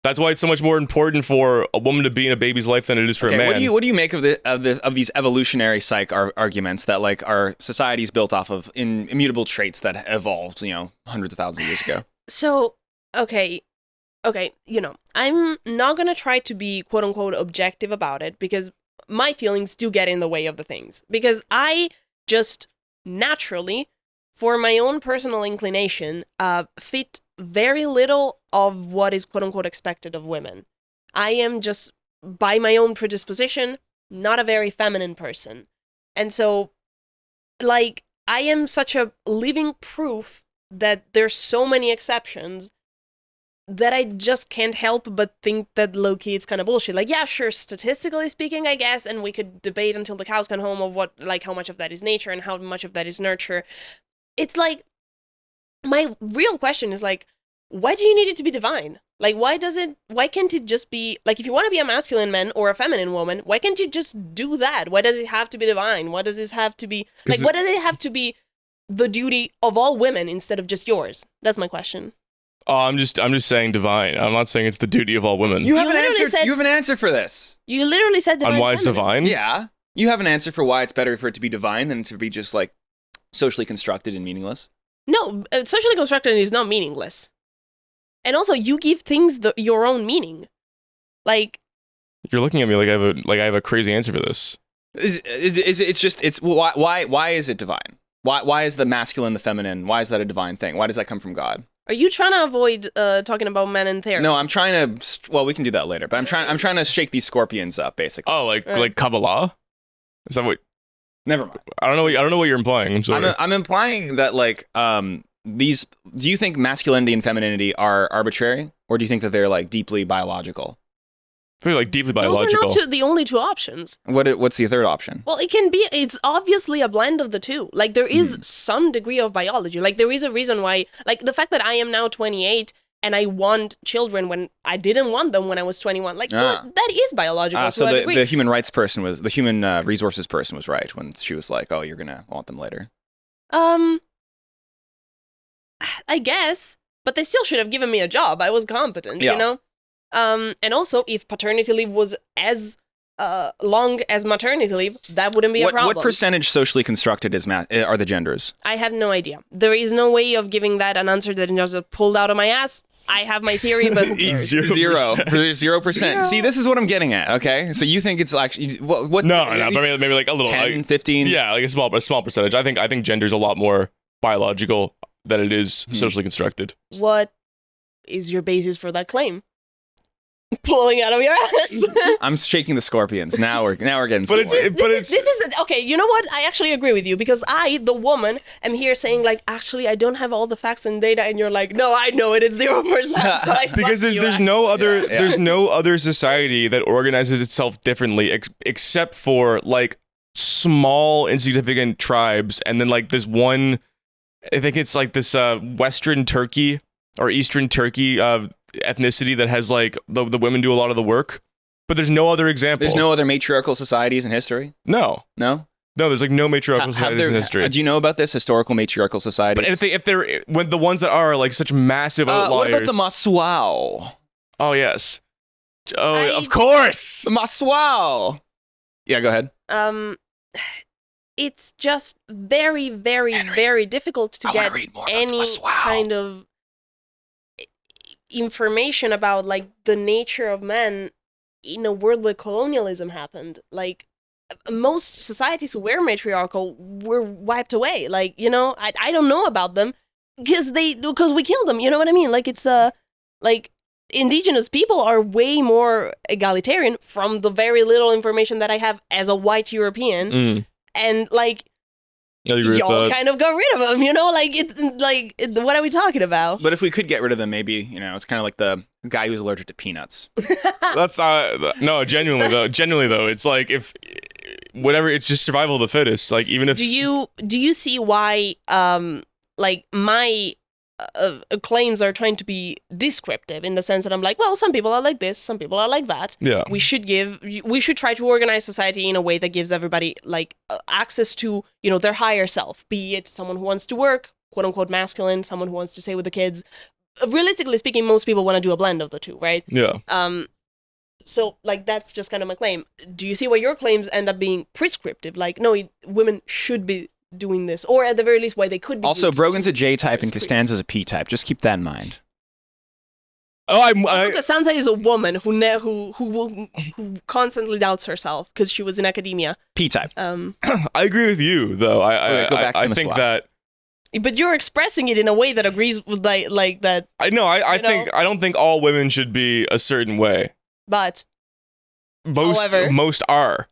Speaker 3: That's why it's so much more important for a woman to be in a baby's life than it is for a
Speaker 1: Okay,
Speaker 3: man.
Speaker 1: what do you make of these evolutionary psych arguments that like our society is built off of immutable traits that evolved, hundreds of thousands of years ago?
Speaker 2: So, okay, I'm not gonna try to be quote unquote objective about it because my feelings do get in the way of the things. Because I just naturally, for my own personal inclination, fit very little of what is quote unquote expected of women. I am just, by my own predisposition, not a very feminine person. And so, like, I am such a living proof that there's so many exceptions that I just can't help but think that low-key it's kind of bullshit. Like, yeah, sure, statistically speaking, I guess, and we could debate until the cows come home of what, like, how much of that is nature and how much of that is nurture. It's like, my real question is like, why do you need it to be divine? Like, why can't it just be, like, if you want to be a masculine man or a feminine woman, why can't you just do that? Why does it have to be divine? Why does this have to be, like, why does it have to be the duty of all women instead of just yours? That's my question.
Speaker 3: Oh, I'm just saying divine. I'm not saying it's the duty of all women.
Speaker 1: You have an
Speaker 2: literally
Speaker 1: answer.
Speaker 2: said-
Speaker 1: You have an answer for this.
Speaker 2: You literally said divine
Speaker 3: On why it's
Speaker 2: feminine.
Speaker 3: divine?
Speaker 1: Yeah, you have an answer for why it's better for it to be divine than to be just like socially constructed and meaningless.
Speaker 2: No, socially constructed is not meaningless. And also, you give things your own meaning. Like,
Speaker 3: You're looking at me like I have a crazy answer for this.
Speaker 1: Why is it divine? Why is the masculine the feminine? Why is that a divine thing? Why does that come from God?
Speaker 2: are you trying to avoid talking about men and therapy?
Speaker 1: No, I'm trying to. Well, we can do that later. But I'm trying to shake these scorpions up, basically.
Speaker 3: Oh, like
Speaker 2: Right.
Speaker 3: Kabbalah? Is that what?
Speaker 1: Never mind.
Speaker 3: I don't know what you're implying. I'm sorry.
Speaker 1: I'm implying that like these. Do you think masculinity and femininity are arbitrary, or do you think that they're like deeply biological?
Speaker 3: I feel like deeply
Speaker 2: Those
Speaker 3: biological.
Speaker 2: are not the only two options.
Speaker 1: What's the third option?
Speaker 2: Well, it can be, it's obviously a blend of the two. Like, there is some degree of biology. Like, there is a reason why, like, the fact that I am now 28 and I want children when I didn't want them when I was 21. Like, dude, that is biological to
Speaker 1: So
Speaker 2: a
Speaker 1: the
Speaker 2: degree.
Speaker 1: human rights person was the human resources person was right when she was like, "Oh, you're gonna want them later."
Speaker 2: I guess, but they still should have given me a job. I was competent,
Speaker 1: Yeah.
Speaker 2: you know? And also, if paternity leave was as long as maternity leave, that wouldn't be a problem.
Speaker 1: What percentage socially constructed are the genders?
Speaker 2: I have no idea. There is no way of giving that an answer that is just pulled out of my ass. I have my theory, but who cares?
Speaker 1: 0%. See, this is what I'm getting at, okay? So you think it's actually... What?
Speaker 3: No, maybe like a little...
Speaker 1: 10, 15?
Speaker 3: Yeah, like a small percentage. I think gender's a lot more biological than it is socially constructed.
Speaker 2: What is your basis for that claim? Pulling out of your ass.
Speaker 1: I'm shaking the scorpions. Now we're getting
Speaker 3: But
Speaker 1: somewhere.
Speaker 2: This is okay. You know what? I actually agree with you because I, the woman, am here saying like, actually, I don't have all the facts and data, and you're like, no, I know it. It's 0%. So
Speaker 3: because there's no other society that organizes itself differently except for like small insignificant tribes, and then like this one. I think it's like this Western Turkey or Eastern Turkey ethnicity that has like the women do a lot of the work, but there's no other example.
Speaker 1: There's no other matriarchal societies in history?
Speaker 3: No, there's like no matriarchal societies in history.
Speaker 1: Do you know about this historical matriarchal society?
Speaker 3: But if they're when the ones that are like such massive outliers.
Speaker 1: What about the Maswao?
Speaker 3: Oh yes. Oh, of course.
Speaker 1: The Maswao. Yeah, go ahead.
Speaker 2: It's just very, very, very difficult to get any kind of information about like the nature of men in a world where colonialism happened. Like most societies who were matriarchal were wiped away. Like, you know, I don't know about them because we killed them. You know what I mean? Like it's like indigenous people are way more egalitarian from the very little information that I have as a white European. And like y'all kind of got rid of them, you know? Like it's like what are we talking about?
Speaker 1: But if we could get rid of them, maybe, you know, it's kind of like the guy who's allergic to peanuts.
Speaker 3: That's no, genuinely though, it's like if whatever, it's just survival of the fittest. Like even if
Speaker 2: do you see why like my claims are trying to be descriptive in the sense that I'm like, well, some people are like this, some people are like that.
Speaker 3: Yeah.
Speaker 2: We should try to organize society in a way that gives everybody like access to, you know, their higher self, be it someone who wants to work, quote unquote masculine, someone who wants to stay with the kids. Realistically speaking, most people want to do a blend of the two, right?
Speaker 3: Yeah.
Speaker 2: So like that's just kind of my claim. Do you see why your claims end up being prescriptive? Like, no, women should be doing this, or at the very least why they could be. Also,
Speaker 1: Brogan's a J type and Costanza's a P type. Just keep that in mind.
Speaker 2: Costanza is a woman who constantly doubts herself because she was in academia.
Speaker 1: P type.
Speaker 3: I agree with you though. I think that.
Speaker 2: But you're expressing it in a way that agrees with like that.
Speaker 3: I don't think all women should be a certain way.
Speaker 2: But
Speaker 3: most are.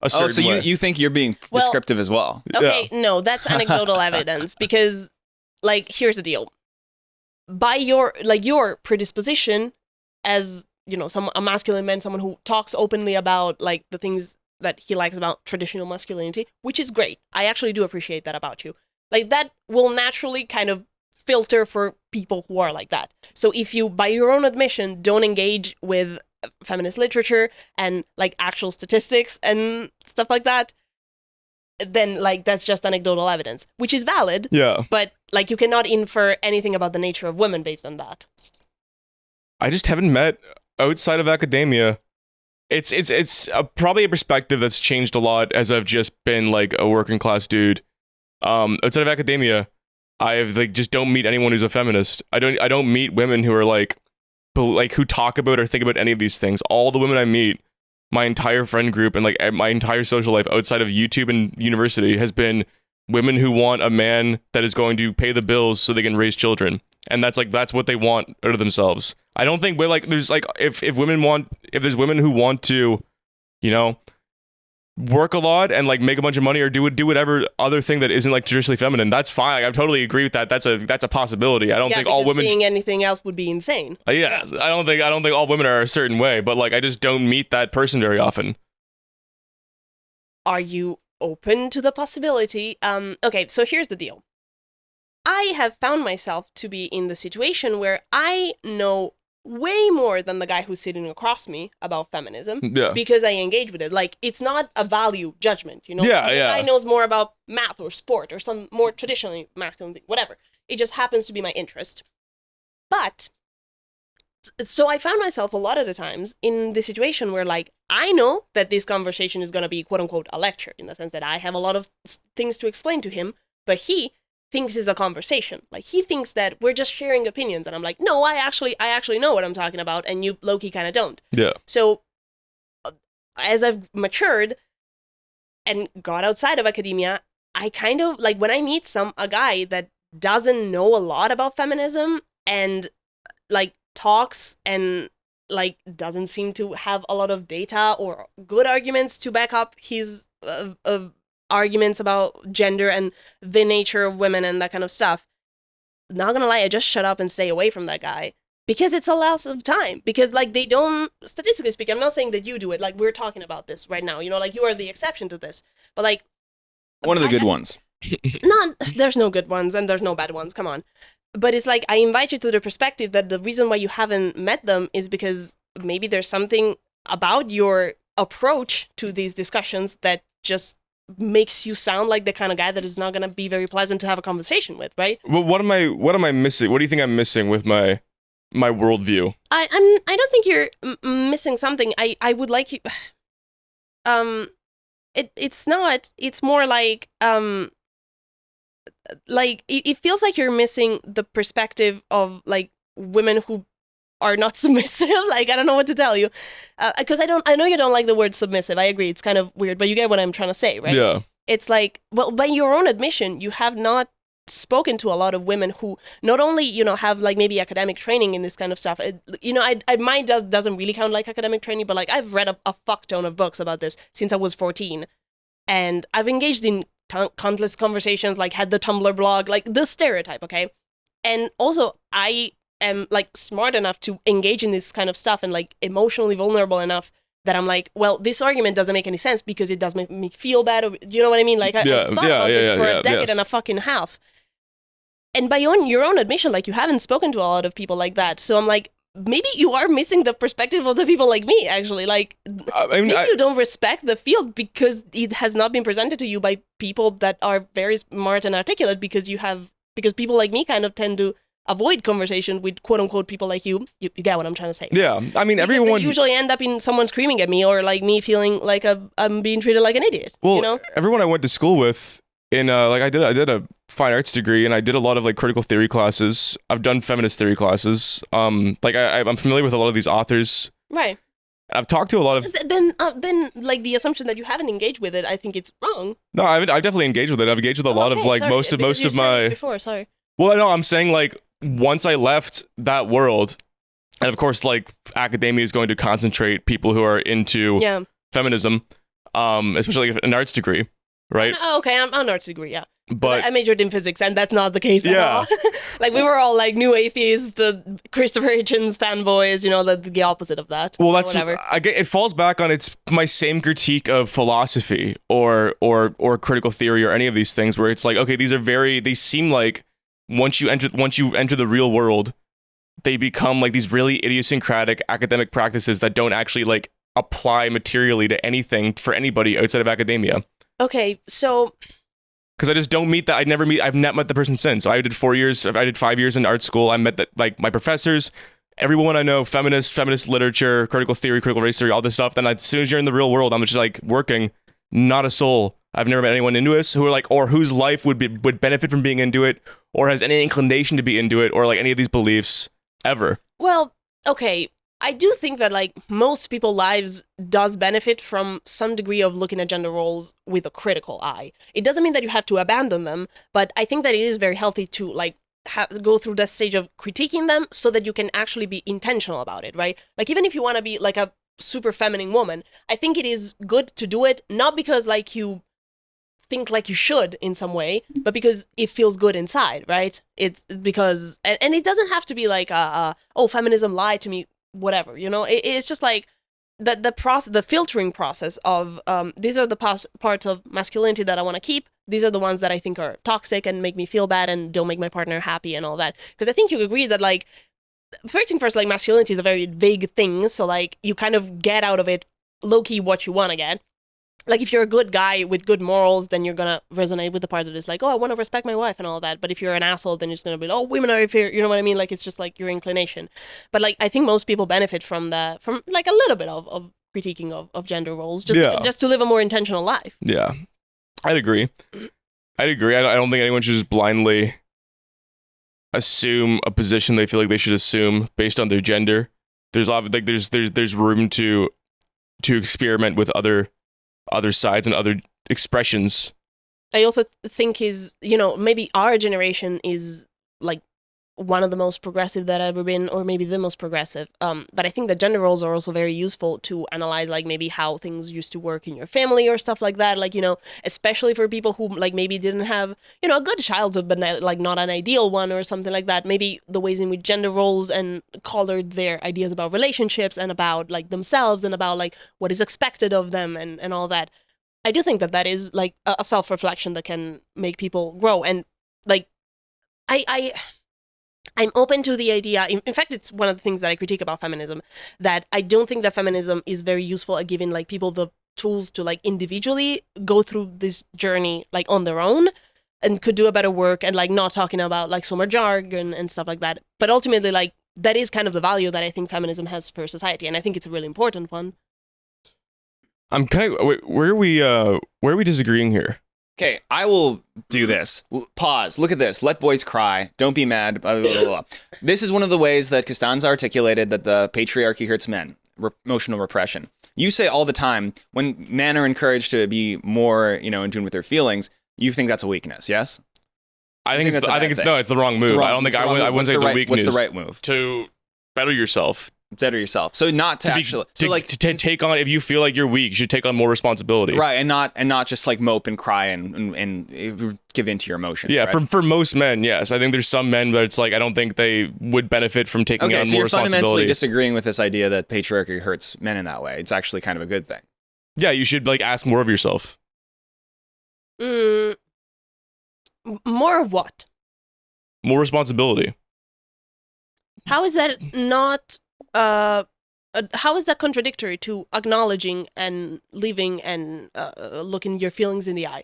Speaker 1: So you think you're being prescriptive as well?
Speaker 2: Okay, yeah. No, that's anecdotal evidence because, like, here's the deal. By your predisposition as, you know, a masculine man, someone who talks openly about, like, the things that he likes about traditional masculinity, which is great. I actually do appreciate that about you. Like, that will naturally kind of filter for people who are like that. So if you, by your own admission, don't engage with feminist literature and like actual statistics and stuff like that, then like that's just anecdotal evidence, which is valid.
Speaker 3: Yeah. But
Speaker 2: like you cannot infer anything about the nature of women based on that.
Speaker 3: I just haven't met outside of academia. It's probably a perspective that's changed a lot as I've just been like a working class dude. Outside of academia, I've like just don't meet anyone who's a feminist. I don't meet women who are like who talk about or think about any of these things. All the women I meet, my entire friend group and like my entire social life outside of YouTube and university has been women who want a man that is going to pay the bills so they can raise children. And that's what they want out of themselves. I don't think there's like if there's women who want to, you know, work a lot and like make a bunch of money or do whatever other thing that isn't like traditionally feminine, that's fine. Like, I totally agree with that. That's a possibility. I don't think all women
Speaker 2: seeing anything else would be insane.
Speaker 3: Yeah, I don't think all women are a certain way, but like I just don't meet that person very often.
Speaker 2: Are you open to the possibility? Okay, so here's the deal. I have found myself to be in the situation where I know way more than the guy who's sitting across me about feminism because I engage with it. Like, it's not a value judgment, you know?
Speaker 3: Yeah.
Speaker 2: The guy knows more about math or sport or some more traditionally masculine thing, whatever. It just happens to be my interest. But So I found myself a lot of the times in the situation where, like, I know that this conversation is going to be quote unquote a lecture, in the sense that I have a lot of things to explain to him, but he thinks it's a conversation. Like, he thinks that we're just sharing opinions, and I'm like, no, I actually know what I'm talking about, and you low-key kind of don't.
Speaker 3: Yeah.
Speaker 2: So as I've matured and got outside of academia, I kind of, like, when I meet a guy that doesn't know a lot about feminism and, like, talks and, like, doesn't seem to have a lot of data or good arguments to back up his arguments about gender and the nature of women and that kind of stuff, not gonna lie, I just shut up and stay away from that guy, because it's a loss of time. Because, like, they don't, statistically speaking, I'm not saying that you do it, like, we're talking about this right now, you know, like, you are the exception to this, but, like,
Speaker 1: One of the good ones.
Speaker 2: there's no good ones and there's no bad ones, come on. But it's like, I invite you to the perspective that the reason why you haven't met them is because maybe there's something about your approach to these discussions that just makes you sound like the kind of guy that is not going to be very pleasant to have a conversation with, right?
Speaker 3: Well, what am I missing? What do you think I'm missing with my worldview?
Speaker 2: I don't think you're missing something. I would like you. It's not. It's more like it feels like you're missing the perspective of, like, women who are not submissive. Like, I don't know what to tell you, because I know you don't like the word submissive. I agree, it's kind of weird, but you get what I'm trying to say, right?
Speaker 3: Yeah.
Speaker 2: It's like, well, by your own admission, you have not spoken to a lot of women who not only, you know, have, like, maybe academic training in this kind of stuff. Mine doesn't really count like academic training, but, like, I've read a fuck ton of books about this since I was 14, and I've engaged in countless conversations, like, had the Tumblr blog, like, the stereotype, okay? And also, I am, like, smart enough to engage in this kind of stuff and, like, emotionally vulnerable enough that I'm like, well, this argument doesn't make any sense because it does make me feel bad. Or, you know what I mean? Like, I've thought about this for a decade and a fucking half. And by your own admission, like, you haven't spoken to a lot of people like that. So I'm like, maybe you are missing the perspective of the people like me, actually. Like, maybe you don't respect the field because it has not been presented to you by people that are very smart and articulate, because people like me kind of tend to avoid conversation with quote-unquote people like you. You get what I'm trying to say.
Speaker 3: Yeah, I mean,
Speaker 2: because
Speaker 3: everyone
Speaker 2: they usually end up in someone screaming at me, or, like, me feeling like I'm being treated like an idiot.
Speaker 3: Well,
Speaker 2: you know?
Speaker 3: everyone I went to school with in like I did a fine arts degree, and I did a lot of, like, critical theory classes. I've done feminist theory classes. Like, I'm familiar with a lot of these authors.
Speaker 2: Right.
Speaker 3: I've talked to a lot of.
Speaker 2: Then, like, the assumption that you haven't engaged with it, I think it's wrong.
Speaker 3: No, I definitely engaged with it. I've engaged with a lot of, like, most of my.
Speaker 2: Before, sorry.
Speaker 3: Well, no, I'm saying, like, once I left that world, and of course, like, academia is going to concentrate people who are into feminism, especially like an arts degree, right?
Speaker 2: Okay, I'm an arts degree, yeah.
Speaker 3: But
Speaker 2: I majored in physics, and that's not the case at all. Like, we were all, like, new atheists, Christopher Hitchens fanboys, you know, the opposite of that.
Speaker 3: Well, that's
Speaker 2: whatever.
Speaker 3: it falls back on my same critique of philosophy or critical theory or any of these things, where it's like, okay, they seem like once you enter the real world, they become, like, these really idiosyncratic academic practices that don't actually, like, apply materially to anything for anybody outside of academia.
Speaker 2: Okay, so
Speaker 3: because I just don't meet that. I've not met the person since. So I did 4 years. I did 5 years in art school. I met like my professors, everyone I know, feminist literature, critical theory, critical race theory, all this stuff. Then as soon as you're in the real world, I'm just, like, working, not a soul. I've never met anyone into this who are, like, or whose life would benefit from being into it, or has any inclination to be into it, or, like, any of these beliefs ever.
Speaker 2: Well, okay, I do think that, like, most people's lives does benefit from some degree of looking at gender roles with a critical eye. It doesn't mean that you have to abandon them, but I think that it is very healthy to, like, go through that stage of critiquing them so that you can actually be intentional about it, right? Like, even if you want to be, like, a super feminine woman, I think it is good to do it, not because, like, you think like you should in some way, but because it feels good inside, right? It's because, and it doesn't have to be like, oh, feminism lied to me, whatever, you know? It's just like the filtering process of, these are the parts of masculinity that I want to keep. These are the ones that I think are toxic and make me feel bad and don't make my partner happy and all that. Because I think you agree that, like, first thing first, like, masculinity is a very vague thing, so, like, you kind of get out of it low-key what you want to get. like if you're a good guy with good morals, then you're gonna resonate with the part that is like, oh, I want to respect my wife and all that. But if you're an asshole, then you're just gonna be like, oh, women are inferior. You know what I mean? Like it's just like your inclination. But like I think most people benefit from like a little bit of critiquing of gender roles, just to live a more intentional life.
Speaker 3: Yeah, I'd agree. I don't think anyone should just blindly assume a position they feel like they should assume based on their gender. There's there's room to experiment with other sides and other expressions.
Speaker 2: I also think maybe our generation is like one of the most progressive that I've ever been, or maybe the most progressive. But I think that gender roles are also very useful to analyze, like maybe how things used to work in your family or stuff like that. Like, especially for people who like maybe didn't have, a good childhood, but like not an ideal one or something like that. Maybe the ways in which gender roles and colored their ideas about relationships and about like themselves and about like what is expected of them and all that. I do think that is like a self-reflection that can make people grow. And like, I'm open to the idea. In fact, it's one of the things that I critique about feminism, that I don't think that feminism is very useful at giving like people the tools to like individually go through this journey like on their own, and could do a better work, and like not talking about like so much jargon and stuff like that. But ultimately, like that is kind of the value that I think feminism has for society, and I think it's a really important one.
Speaker 3: I'm kind of where are we disagreeing here?
Speaker 1: Okay, I will do this. Pause. Look at this. Let boys cry. Don't be mad. Blah, blah, blah, blah. This is one of the ways that Costanza articulated that the patriarchy hurts men. Emotional repression. You say all the time, when men are encouraged to be more, in tune with their feelings, you think that's a weakness, yes?
Speaker 3: I think it's the wrong move. I don't think I wouldn't say it's a weakness.
Speaker 1: What's the right move?
Speaker 3: To better yourself.
Speaker 1: Better yourself. So not to actually
Speaker 3: to take on, if you feel like you're weak, you should take on more responsibility.
Speaker 1: Right, and not just like mope and cry and give in to your emotions.
Speaker 3: Yeah,
Speaker 1: right?
Speaker 3: for most men, yes. I think there's some men that it's like I don't think they would benefit from taking on more responsibility.
Speaker 1: So you're fundamentally disagreeing with this idea that patriarchy hurts men in that way. It's actually kind of a good thing.
Speaker 3: Yeah, you should like ask more of yourself.
Speaker 2: More of what?
Speaker 3: More responsibility.
Speaker 2: How is that not? How is that contradictory to acknowledging and living and looking your feelings in the eye?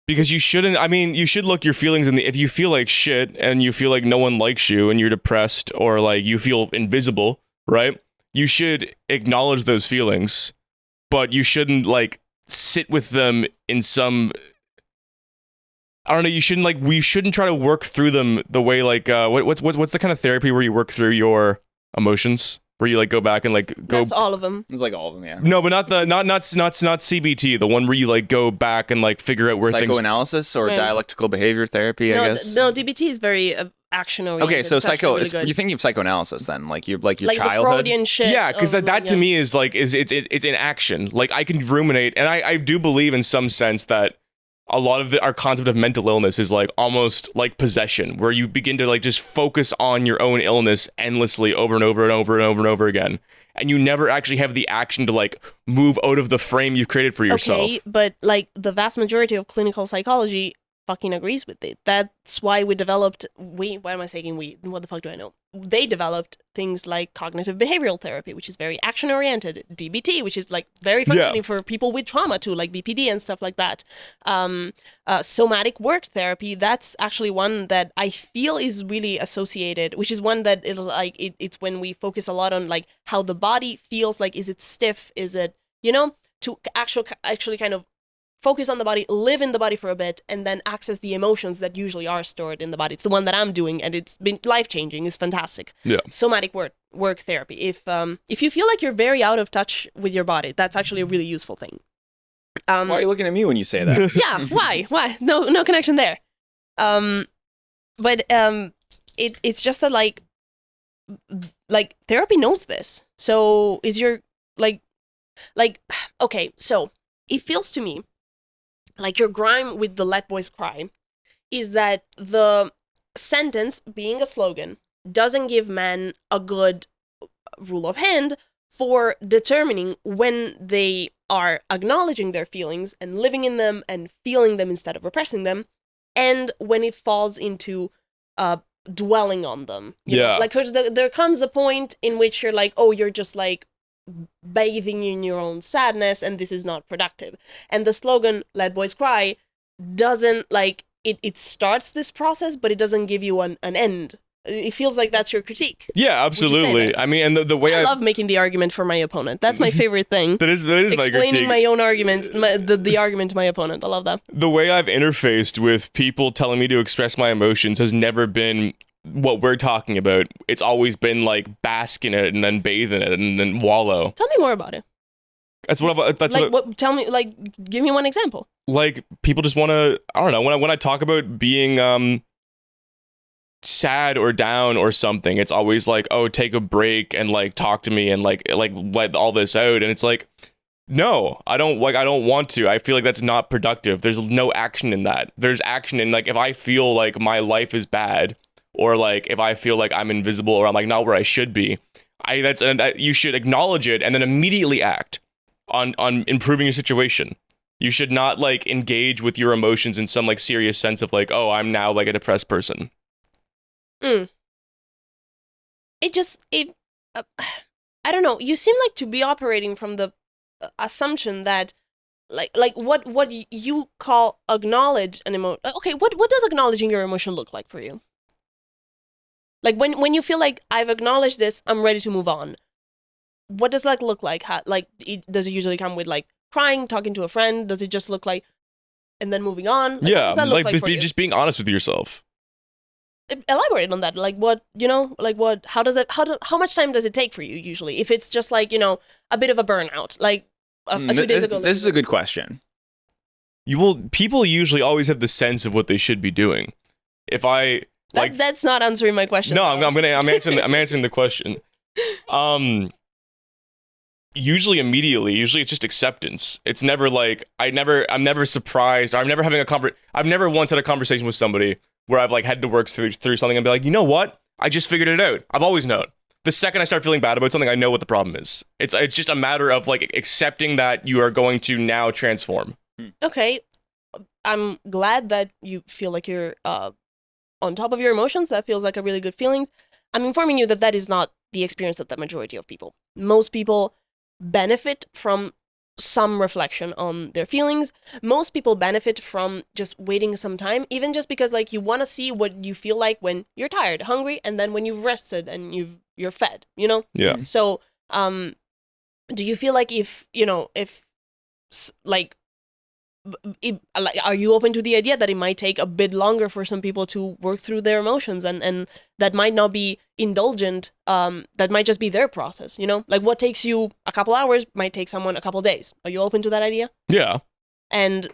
Speaker 3: Because you shouldn't. I mean, you should look your feelings in the. If you feel like shit and you feel like no one likes you and you're depressed or like you feel invisible, right? You should acknowledge those feelings, but you shouldn't like sit with them in some. I don't know. You shouldn't like. We shouldn't try to work through them the way like. What's the kind of therapy where you work through your emotions, where you like go back and like go.
Speaker 2: That's all of them.
Speaker 1: It's like all of them, yeah.
Speaker 3: No, but not CBT. The one where you like go back and like figure out where
Speaker 1: psychoanalysis or dialectical behavior therapy. I guess.
Speaker 2: No, DBT is very action oriented.
Speaker 1: Okay, so you're thinking of psychoanalysis then, like your childhood.
Speaker 2: The Freudian shit.
Speaker 3: Yeah, because that to me is like it's in action. Like I can ruminate, and I do believe in some sense that. A lot of our concept of mental illness is like almost like possession, where you begin to like just focus on your own illness endlessly over and over and over and over and over again. And you never actually have the action to like move out of the frame you've created for yourself.
Speaker 2: Okay, but like the vast majority of clinical psychology fucking agrees with it. That's why we developed, why am I saying we? What the fuck do I know? They developed things like cognitive behavioral therapy, which is very action oriented, DBT, which is like very functioning for people with trauma too, like BPD and stuff like that. Somatic work therapy, that's actually one that I feel is really associated, which is one that it's when we focus a lot on like how the body feels, like is it stiff, is it, to actually kind of focus on the body, live in the body for a bit, and then access the emotions that usually are stored in the body. It's the one that I'm doing, and it's been life-changing. It's fantastic.
Speaker 3: Yeah.
Speaker 2: Somatic work therapy. If you feel like you're very out of touch with your body, that's actually a really useful thing.
Speaker 1: Why are you looking at me when you say that?
Speaker 2: Yeah, why? No connection there. But it's just that like therapy knows this. So is your like okay, so it feels to me like your grime with the let boys cry is that the sentence, being a slogan, doesn't give men a good rule of hand for determining when they are acknowledging their feelings and living in them and feeling them instead of repressing them, and when it falls into dwelling on them. You know? Like, 'cause there comes a point in which you're like, oh, you're just like bathing in your own sadness, and this is not productive. And the slogan "Let Boys Cry" doesn't like it starts this process, but it doesn't give you an end. It feels like that's your critique.
Speaker 3: Yeah, absolutely.
Speaker 2: that?
Speaker 3: I mean, and the way
Speaker 2: I love making the argument for my opponent. That's my favorite thing.
Speaker 3: that is my critique.
Speaker 2: Explaining my own argument, the argument to my opponent. I love that.
Speaker 3: The way I've interfaced with people telling me to express my emotions has never been what we're talking about. It's always been like bask in it and then bathe in it and then wallow.
Speaker 2: Tell me more about it.
Speaker 3: That's what.
Speaker 2: Tell me. Like, give me one example.
Speaker 3: Like people just want to. I don't know. When I talk about being sad or down or something, it's always like, oh, take a break and like talk to me and like let all this out. And it's like, no, I don't want to. I feel like that's not productive. There's no action in that. There's action in like if I feel like my life is bad, or like if I feel like I'm invisible or I'm like not where I should be. You should acknowledge it and then immediately act on improving your situation. You should not like engage with your emotions in some like serious sense of like, oh, I'm now like a depressed person.
Speaker 2: I don't know. You seem like to be operating from the assumption that like what you call acknowledge an emotion. Okay, what does acknowledging your emotion look like for you? Like when you feel like I've acknowledged this, I'm ready to move on. What does that look like? Does it usually come with like crying, talking to a friend? Does it just look like and then moving on? Like,
Speaker 3: yeah,
Speaker 2: what does that look like for you?
Speaker 3: Just being honest with yourself.
Speaker 2: Elaborate on that. Like what, how much time does it take for you usually? If it's just like, a bit of a burnout, like a few days ago.
Speaker 1: This is a good question.
Speaker 3: People usually always have the sense of what they should be doing.
Speaker 2: That's not answering my question.
Speaker 3: No, I'm answering the question. Usually immediately. Usually it's just acceptance. It's never like I'm never surprised. Or I've never once had a conversation with somebody where I've like had to work through something and be like, you know what? I just figured it out. I've always known. The second I start feeling bad about something, I know what the problem is. It's just a matter of like accepting that you are going to now transform.
Speaker 2: Okay, I'm glad that you feel like you're on top of your emotions. That feels like a really good feeling. I'm informing you that is not the experience of the majority of people. Most people benefit from some reflection on their feelings. Most people benefit from just waiting some time, even just because like you want to see what you feel like when you're tired, hungry, and then when you've rested and you're fed,
Speaker 3: Yeah.
Speaker 2: So do you feel like are you open to the idea that it might take a bit longer for some people to work through their emotions and that might not be indulgent, that might just be their process, like what takes you a couple hours might take someone a couple days. Are you open to that idea?
Speaker 3: Yeah.
Speaker 2: And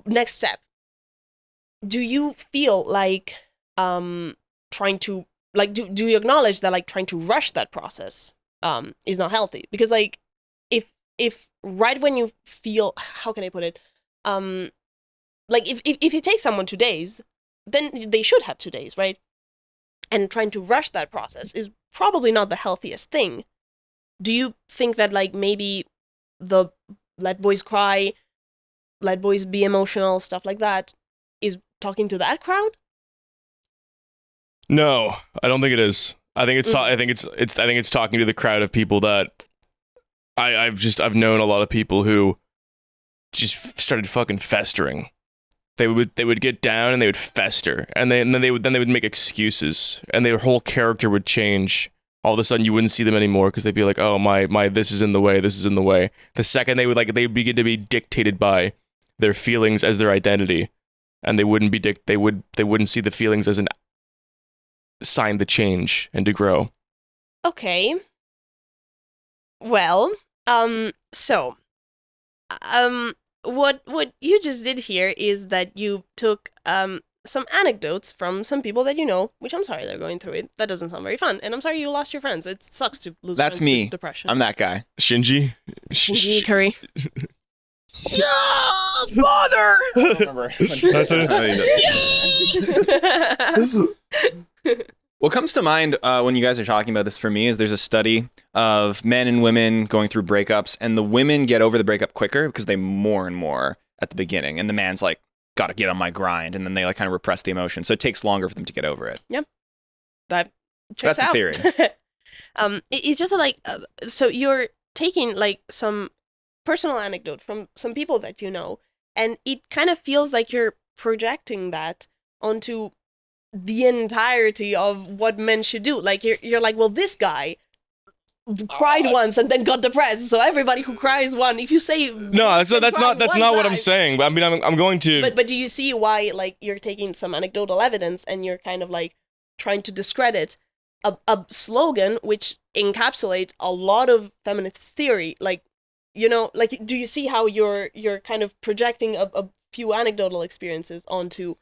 Speaker 2: next step, do you feel like trying to like do you acknowledge that like trying to rush that process is not healthy? Because like if right when you feel, how can I put it? Like if it takes someone 2 days, then they should have 2 days, right? And trying to rush that process is probably not the healthiest thing. Do you think that like maybe the let boys cry, let boys be emotional, stuff like that is talking to that crowd?
Speaker 3: No, I don't think it is. I think it's talking to the crowd of people that I've known a lot of people who just started fucking festering. They would get down and they would fester, and then they would make excuses, and their whole character would change. All of a sudden, you wouldn't see them anymore because they'd be like, "Oh my, this is in the way. This is in the way." The second they would begin to be dictated by their feelings as their identity, and they wouldn't see the feelings as an sign to change and to grow.
Speaker 2: Okay. Well, what you just did here is that you took some anecdotes from some people that you know, which I'm sorry they're going through it. That doesn't sound very fun, and I'm sorry you lost your friends. It sucks to lose
Speaker 1: That's
Speaker 2: friends
Speaker 1: me.
Speaker 2: to depression.
Speaker 1: I'm that guy.
Speaker 3: Shinji?
Speaker 2: Shinji Curry.
Speaker 1: Yeah, father. What comes to mind when you guys are talking about this for me is there's a study of men and women going through breakups, and the women get over the breakup quicker because they mourn more at the beginning, and the man's like, gotta get on my grind, and then they like kind of repress the emotion, so it takes longer for them to get over it.
Speaker 2: Yep. That checks
Speaker 1: That's the
Speaker 2: out.
Speaker 1: theory.
Speaker 2: It's just like so you're taking like some personal anecdote from some people that you know, and it kind of feels like you're projecting that onto the entirety of what men should do. Like you're like, well, this guy cried once and then got depressed, so everybody who cries one, if you say
Speaker 3: No, that's not what I'm saying. But I mean, I'm going to.
Speaker 2: But do you see why like you're taking some anecdotal evidence and you're kind of like trying to discredit a slogan which encapsulates a lot of feminist theory? Like, you know, like, do you see how you're kind of projecting a few anecdotal experiences onto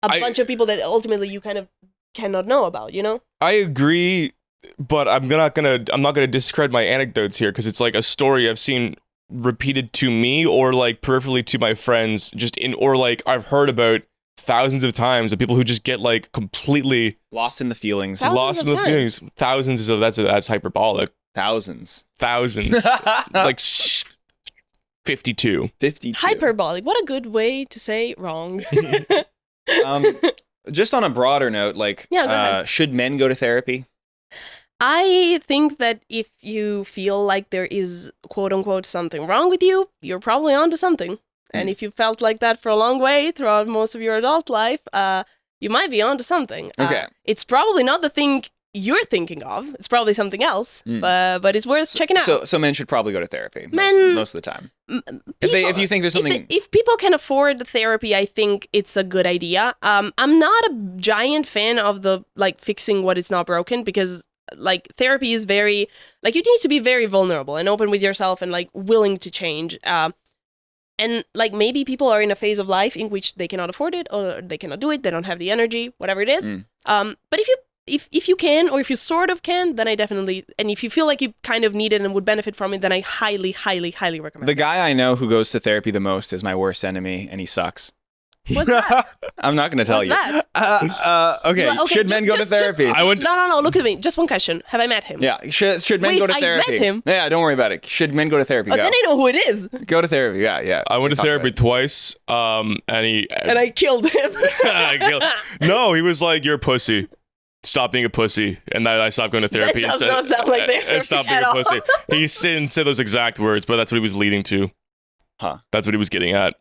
Speaker 2: a bunch of people that ultimately you kind of cannot know about, you know?
Speaker 3: I agree, but I'm not gonna discredit my anecdotes here because it's like a story I've seen repeated to me or like peripherally to my friends, or like I've heard about thousands of times of people who just get like completely
Speaker 1: Lost in the feelings.
Speaker 2: Thousands of times.
Speaker 3: Thousands of that's hyperbolic.
Speaker 1: Thousands.
Speaker 3: Like 52.
Speaker 1: 52.
Speaker 2: Hyperbolic. What a good way to say wrong.
Speaker 1: Just on a broader note, like,
Speaker 2: Yeah, go ahead.
Speaker 1: should men go to therapy?
Speaker 2: I think that if you feel like there is quote unquote something wrong with you, you're probably onto something. And if you felt like that for a long way throughout most of your adult life, you might be onto something.
Speaker 1: Okay.
Speaker 2: It's probably not the thing you're thinking of. It's probably something else, but it's worth checking out.
Speaker 1: So men should probably go to therapy
Speaker 2: Men-
Speaker 1: most of the time.
Speaker 2: People-
Speaker 1: If you think there's something...
Speaker 2: If people can afford therapy, I think it's a good idea. I'm not a giant fan of the like fixing what is not broken, because like therapy is very like you need to be very vulnerable and open with yourself and like willing to change. And like maybe people are in a phase of life in which they cannot afford it or they cannot do it. They don't have the energy, whatever it is. But if you can, or if you sort of can, then I definitely, and if you feel like you kind of need it and would benefit from it, then I highly, highly, highly recommend
Speaker 1: The
Speaker 2: it.
Speaker 1: guy I know who goes to therapy the most is my worst enemy, and he sucks.
Speaker 2: What's that?
Speaker 1: I'm not going to tell
Speaker 2: What's
Speaker 1: you.
Speaker 2: that?
Speaker 1: Okay, should men go to therapy?
Speaker 2: No, look at me. Just one question. Have I met him?
Speaker 1: Yeah, should men
Speaker 2: Wait,
Speaker 1: go to
Speaker 2: I
Speaker 1: therapy?
Speaker 2: met him?
Speaker 1: Yeah, don't worry about it. Should men go to therapy?
Speaker 2: Oh,
Speaker 1: Go.
Speaker 2: then I know who it is.
Speaker 1: Go to therapy. Yeah.
Speaker 3: I went to
Speaker 1: Talk
Speaker 3: therapy
Speaker 1: about
Speaker 3: twice, and
Speaker 2: I killed him.
Speaker 3: No, he was like, "You're a pussy. Stop being a pussy." And I stopped going to therapy.
Speaker 2: That does not sound like therapy
Speaker 3: And stop being
Speaker 2: at
Speaker 3: a
Speaker 2: all.
Speaker 3: pussy. He didn't say those exact words, but that's what he was leading to.
Speaker 1: Huh.
Speaker 3: That's what he was getting at.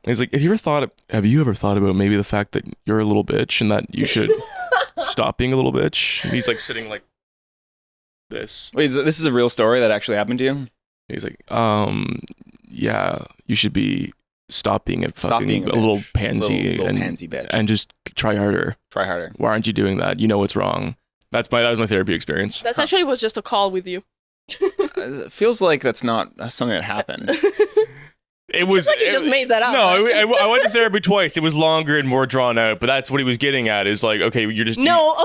Speaker 3: He's like, have you ever thought about maybe the fact that you're a little bitch and that you should stop being a little bitch? And he's like sitting like this.
Speaker 1: Wait, this is a real story that actually happened to you?
Speaker 3: He's like, yeah, you should stop being a fucking
Speaker 1: a
Speaker 3: little
Speaker 1: bitch.
Speaker 3: pansy
Speaker 1: Little pansy bitch.
Speaker 3: and just try harder.
Speaker 1: Try harder.
Speaker 3: Why aren't you doing that? You know what's wrong. That was my therapy experience.
Speaker 2: That's actually was just a call with you.
Speaker 1: It feels like that's not something that happened.
Speaker 3: It was
Speaker 2: like you just made that up.
Speaker 3: No, I went to therapy twice. It was longer and more drawn out, but that's what he was getting at. Is like, okay, you're just
Speaker 2: No,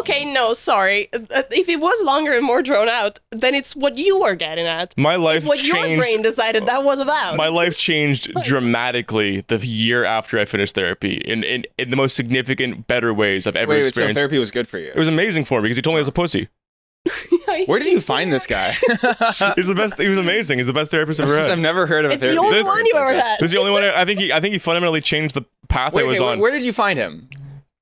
Speaker 2: sorry. If it was longer and more drawn out, then it's what you were getting at.
Speaker 3: My life
Speaker 2: It's what
Speaker 3: changed.
Speaker 2: your brain decided that was about.
Speaker 3: My life changed dramatically the year after I finished therapy in the most significant, better ways I've ever
Speaker 1: Wait, so
Speaker 3: experienced.
Speaker 1: therapy was good for you?
Speaker 3: It was amazing for me because he told me I was a pussy.
Speaker 1: Where did you find this guy?
Speaker 3: He's the best. He was amazing. He's the best therapist I've ever had.
Speaker 1: I've never heard of a
Speaker 2: It's the
Speaker 1: therapist.
Speaker 2: only one you ever had.
Speaker 3: This is the only one. I think he fundamentally changed the path I was on.
Speaker 1: Where did you find him?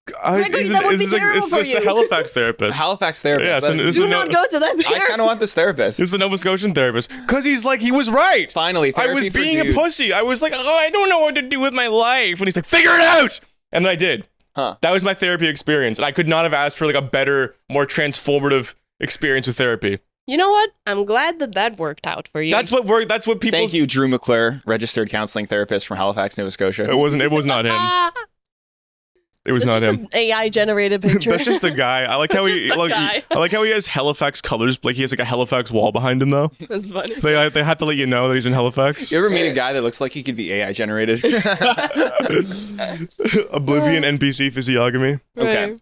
Speaker 2: Gregory, that would be terrible
Speaker 3: It's
Speaker 2: for
Speaker 3: a
Speaker 2: you.
Speaker 3: Halifax therapist.
Speaker 1: Halifax therapist.
Speaker 3: Yeah, so
Speaker 1: That-
Speaker 3: this
Speaker 2: Do
Speaker 3: is
Speaker 2: not go to that
Speaker 1: I
Speaker 2: therapy.
Speaker 1: kind of want this therapist.
Speaker 3: This is a Nova Scotian therapist because he was right.
Speaker 1: Finally,
Speaker 3: I
Speaker 1: therapy
Speaker 3: was
Speaker 1: for
Speaker 3: being a
Speaker 1: dudes.
Speaker 3: pussy. I was like, oh, I don't know what to do with my life. And he's like, figure it out. And then I did.
Speaker 1: Huh.
Speaker 3: That was my therapy experience. And I could not have asked for like a better, more transformative experience with therapy.
Speaker 2: You know what? I'm glad that worked out for you.
Speaker 3: That's what worked. That's what people.
Speaker 1: Thank you, Drew McClure, registered counseling therapist from Halifax, Nova Scotia.
Speaker 3: It was not him.
Speaker 2: Ah,
Speaker 3: It was
Speaker 2: that's
Speaker 3: not
Speaker 2: just
Speaker 3: him.
Speaker 2: an AI generated picture.
Speaker 3: That's just a guy. I like how he
Speaker 2: That's just a
Speaker 3: like,
Speaker 2: guy.
Speaker 3: I like how he has Halifax colors. Like he has like a Halifax wall behind him though.
Speaker 2: That's funny.
Speaker 3: They had to let you know that he's in Halifax.
Speaker 1: You ever meet a guy that looks like he could be AI generated?
Speaker 3: Oblivion NPC physiognomy.
Speaker 1: Okay.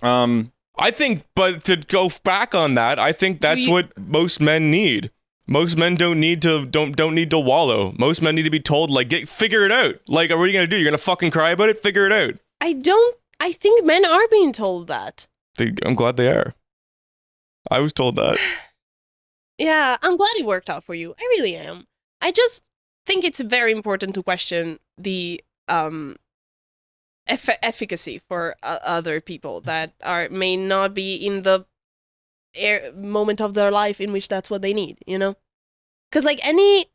Speaker 2: Right.
Speaker 3: I think, but to go back on that, I think that's what most men need. Most men don't need to wallow. Most men need to be told, like, figure it out. Like, what are you gonna do? You're gonna fucking cry about it? Figure it out.
Speaker 2: I think men are being told that.
Speaker 3: I'm glad they are. I was told that.
Speaker 2: Yeah, I'm glad it worked out for you. I really am. I just think it's very important to question the efficacy for other people that may not be in the moment of their life in which that's what they need, you know? Because like any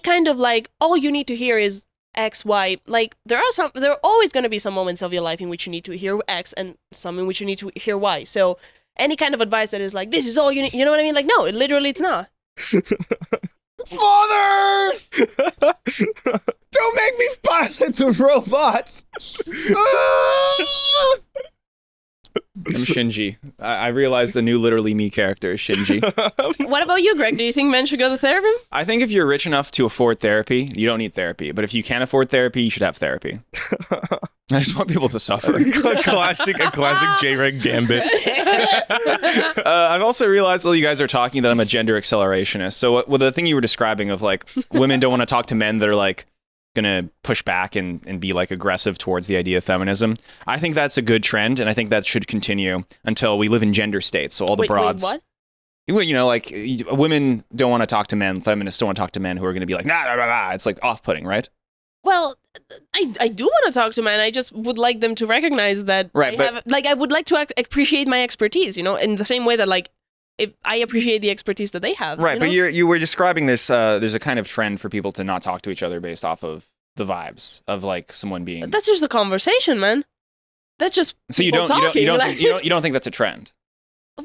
Speaker 2: kind of like all you need to hear is X, Y. Like there are always going to be some moments of your life in which you need to hear X and some in which you need to hear Y. So any kind of advice that is like, this is all you need, you know what I mean? Like, no, it's not.
Speaker 1: Father! Don't make me pilot the robots! I'm Shinji. I realized the new Literally Me character is Shinji.
Speaker 2: What about you, Greg? Do you think men should go to therapy?
Speaker 1: I think if you're rich enough to afford therapy, you don't need therapy. But if you can't afford therapy, you should have therapy. I just want people to suffer.
Speaker 3: a classic J-Reg gambit.
Speaker 1: I've also realized while you guys are talking that I'm a gender accelerationist. So the thing you were describing of like women don't want to talk to men that are like gonna push back and be like aggressive towards the idea of feminism. I think that's a good trend, and I think that should continue until we live in gender states. So all the broads.
Speaker 2: Wait, what?
Speaker 1: Well, you know, like women don't want to talk to men. Feminists don't want to talk to men who are going to be like, nah. It's like off-putting, right?
Speaker 2: Well, I do want to talk to men. I just would like them to recognize that.
Speaker 1: Right,
Speaker 2: I would like to appreciate my expertise. You know, in the same way that like. If I appreciate the expertise that they have.
Speaker 1: Right,
Speaker 2: you know?
Speaker 1: but you were describing this, there's a kind of trend for people to not talk to each other based off of the vibes of like someone being...
Speaker 2: That's just a conversation, man. That's just
Speaker 1: so you don't think that's a trend?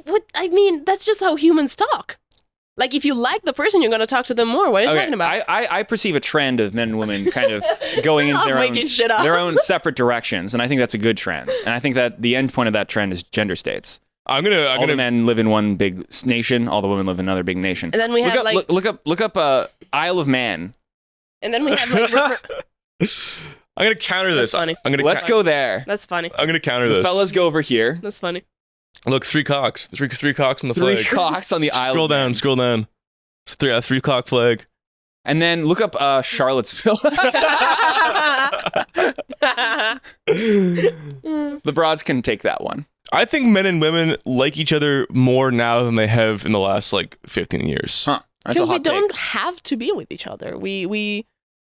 Speaker 2: What I mean, that's just how humans talk. Like if you like the person, you're going to talk to them more. What are you talking about?
Speaker 1: I perceive a trend of men and women kind of going in their own separate directions, and I think that's a good trend. And I think that the end point of that trend is gender states. All the men live in one big nation. All the women live in another big nation.
Speaker 2: And then we
Speaker 1: look up Isle of Man.
Speaker 2: And then we have like.
Speaker 3: I'm gonna counter this.
Speaker 2: That's funny.
Speaker 1: Let's go there.
Speaker 2: That's funny.
Speaker 3: I'm gonna counter this.
Speaker 1: Fellas, go over here.
Speaker 2: That's funny.
Speaker 3: Look, three cocks. Three cocks on the flag.
Speaker 1: 3 cocks on the Isle.
Speaker 3: Scroll down. It's three cock flag.
Speaker 1: And then look up Charlottesville. The broads can take that one.
Speaker 3: I think men and women like each other more now than they have in the last like 15 years.
Speaker 1: Huh. That's a hot
Speaker 2: we don't
Speaker 1: take.
Speaker 2: have to be with each other. We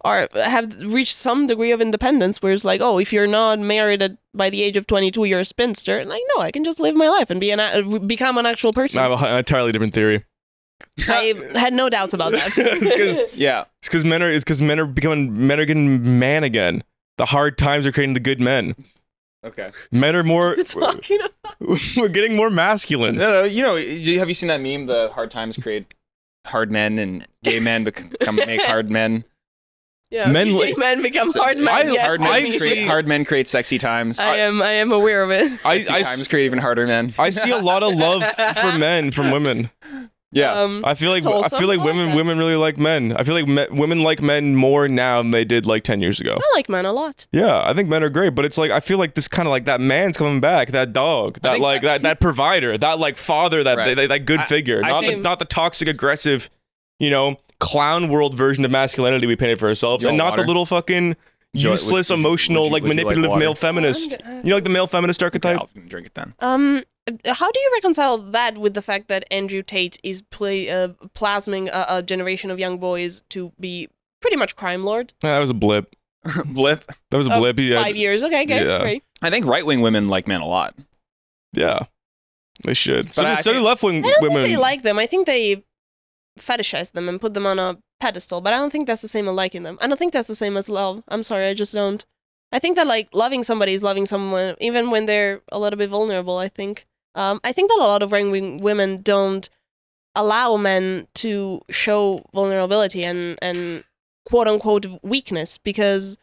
Speaker 2: have reached some degree of independence where it's like, oh, if you're not married by the age of 22, you're a spinster. And like, no, I can just live my life and become an actual person.
Speaker 3: I have an entirely different theory.
Speaker 2: I had no doubts about that.
Speaker 3: It's because men are getting man again. The hard times are creating the good men.
Speaker 1: Okay.
Speaker 3: Men are more.
Speaker 2: Talking about?
Speaker 3: We're getting more masculine.
Speaker 1: No, you know, have you seen that meme? The hard times create hard men, and gay men make hard men.
Speaker 2: Yeah, men become hard men.
Speaker 1: Hard men create sexy times.
Speaker 2: I am aware of it.
Speaker 1: Sexy times create even harder men.
Speaker 3: I see a lot of love for men from women.
Speaker 1: Yeah,
Speaker 3: I feel like women really like men. I feel like women like men more now than they did like 10 years ago.
Speaker 2: I like men a lot.
Speaker 3: Yeah, I think men are great, but it's like I feel like this kind of like that man's coming back, that dog, that provider, that like father, that good figure, not the toxic, aggressive, you know, clown world version of masculinity we painted for ourselves, and not the little fucking useless, emotional, manipulative male feminist. You know, like the male feminist archetype.
Speaker 1: I'll drink it then.
Speaker 2: How do you reconcile that with the fact that Andrew Tate is plasming a generation of young boys to be pretty much crime lord?
Speaker 3: That was a blip.
Speaker 1: Blip?
Speaker 3: That was a blip.
Speaker 2: 5 years. Okay, great.
Speaker 1: I think right-wing women like men a lot.
Speaker 3: Yeah, they should.
Speaker 1: But
Speaker 3: so do left-wing
Speaker 2: I don't
Speaker 3: women.
Speaker 2: think they like them. I think they fetishize them and put them on a pedestal, but I don't think that's the same as liking them. I don't think that's the same as love. I'm sorry, I just don't. I think that like loving somebody is loving someone even when they're a little bit vulnerable, I think. I think that a lot of right-wing women don't allow men to show vulnerability and quote-unquote weakness because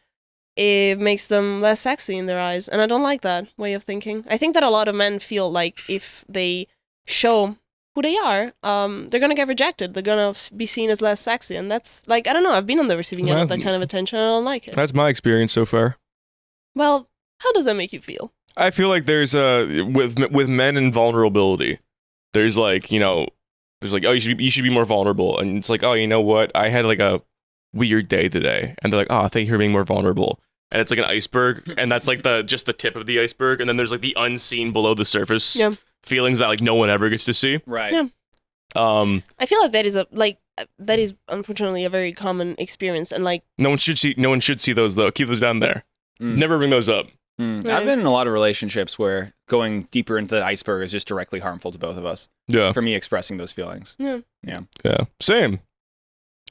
Speaker 2: it makes them less sexy in their eyes. And I don't like that way of thinking. I think that a lot of men feel like if they show who they are, they're going to get rejected. They're going to be seen as less sexy. And that's, like, I don't know. I've been on the receiving end of that kind of attention. I don't like it.
Speaker 3: That's my experience so far.
Speaker 2: Well, how does that make you feel?
Speaker 3: I feel like there's with men and vulnerability, there's like, you know, there's like, oh, you should be more vulnerable. And it's like, oh, you know what? I had like a weird day today. And they're like, oh, thank you for being more vulnerable. And it's like an iceberg. And that's like just the tip of the iceberg. And then there's like the unseen below the surface feelings that like no one ever gets to see.
Speaker 1: Right.
Speaker 2: Yeah. I feel like that is unfortunately a very common experience. And like
Speaker 3: no one should see those though. Keep those down there. Never bring those up.
Speaker 2: Right.
Speaker 1: I've been in a lot of relationships where going deeper into the iceberg is just directly harmful to both of us.
Speaker 3: Yeah.
Speaker 1: For me expressing those feelings.
Speaker 3: Yeah. Same.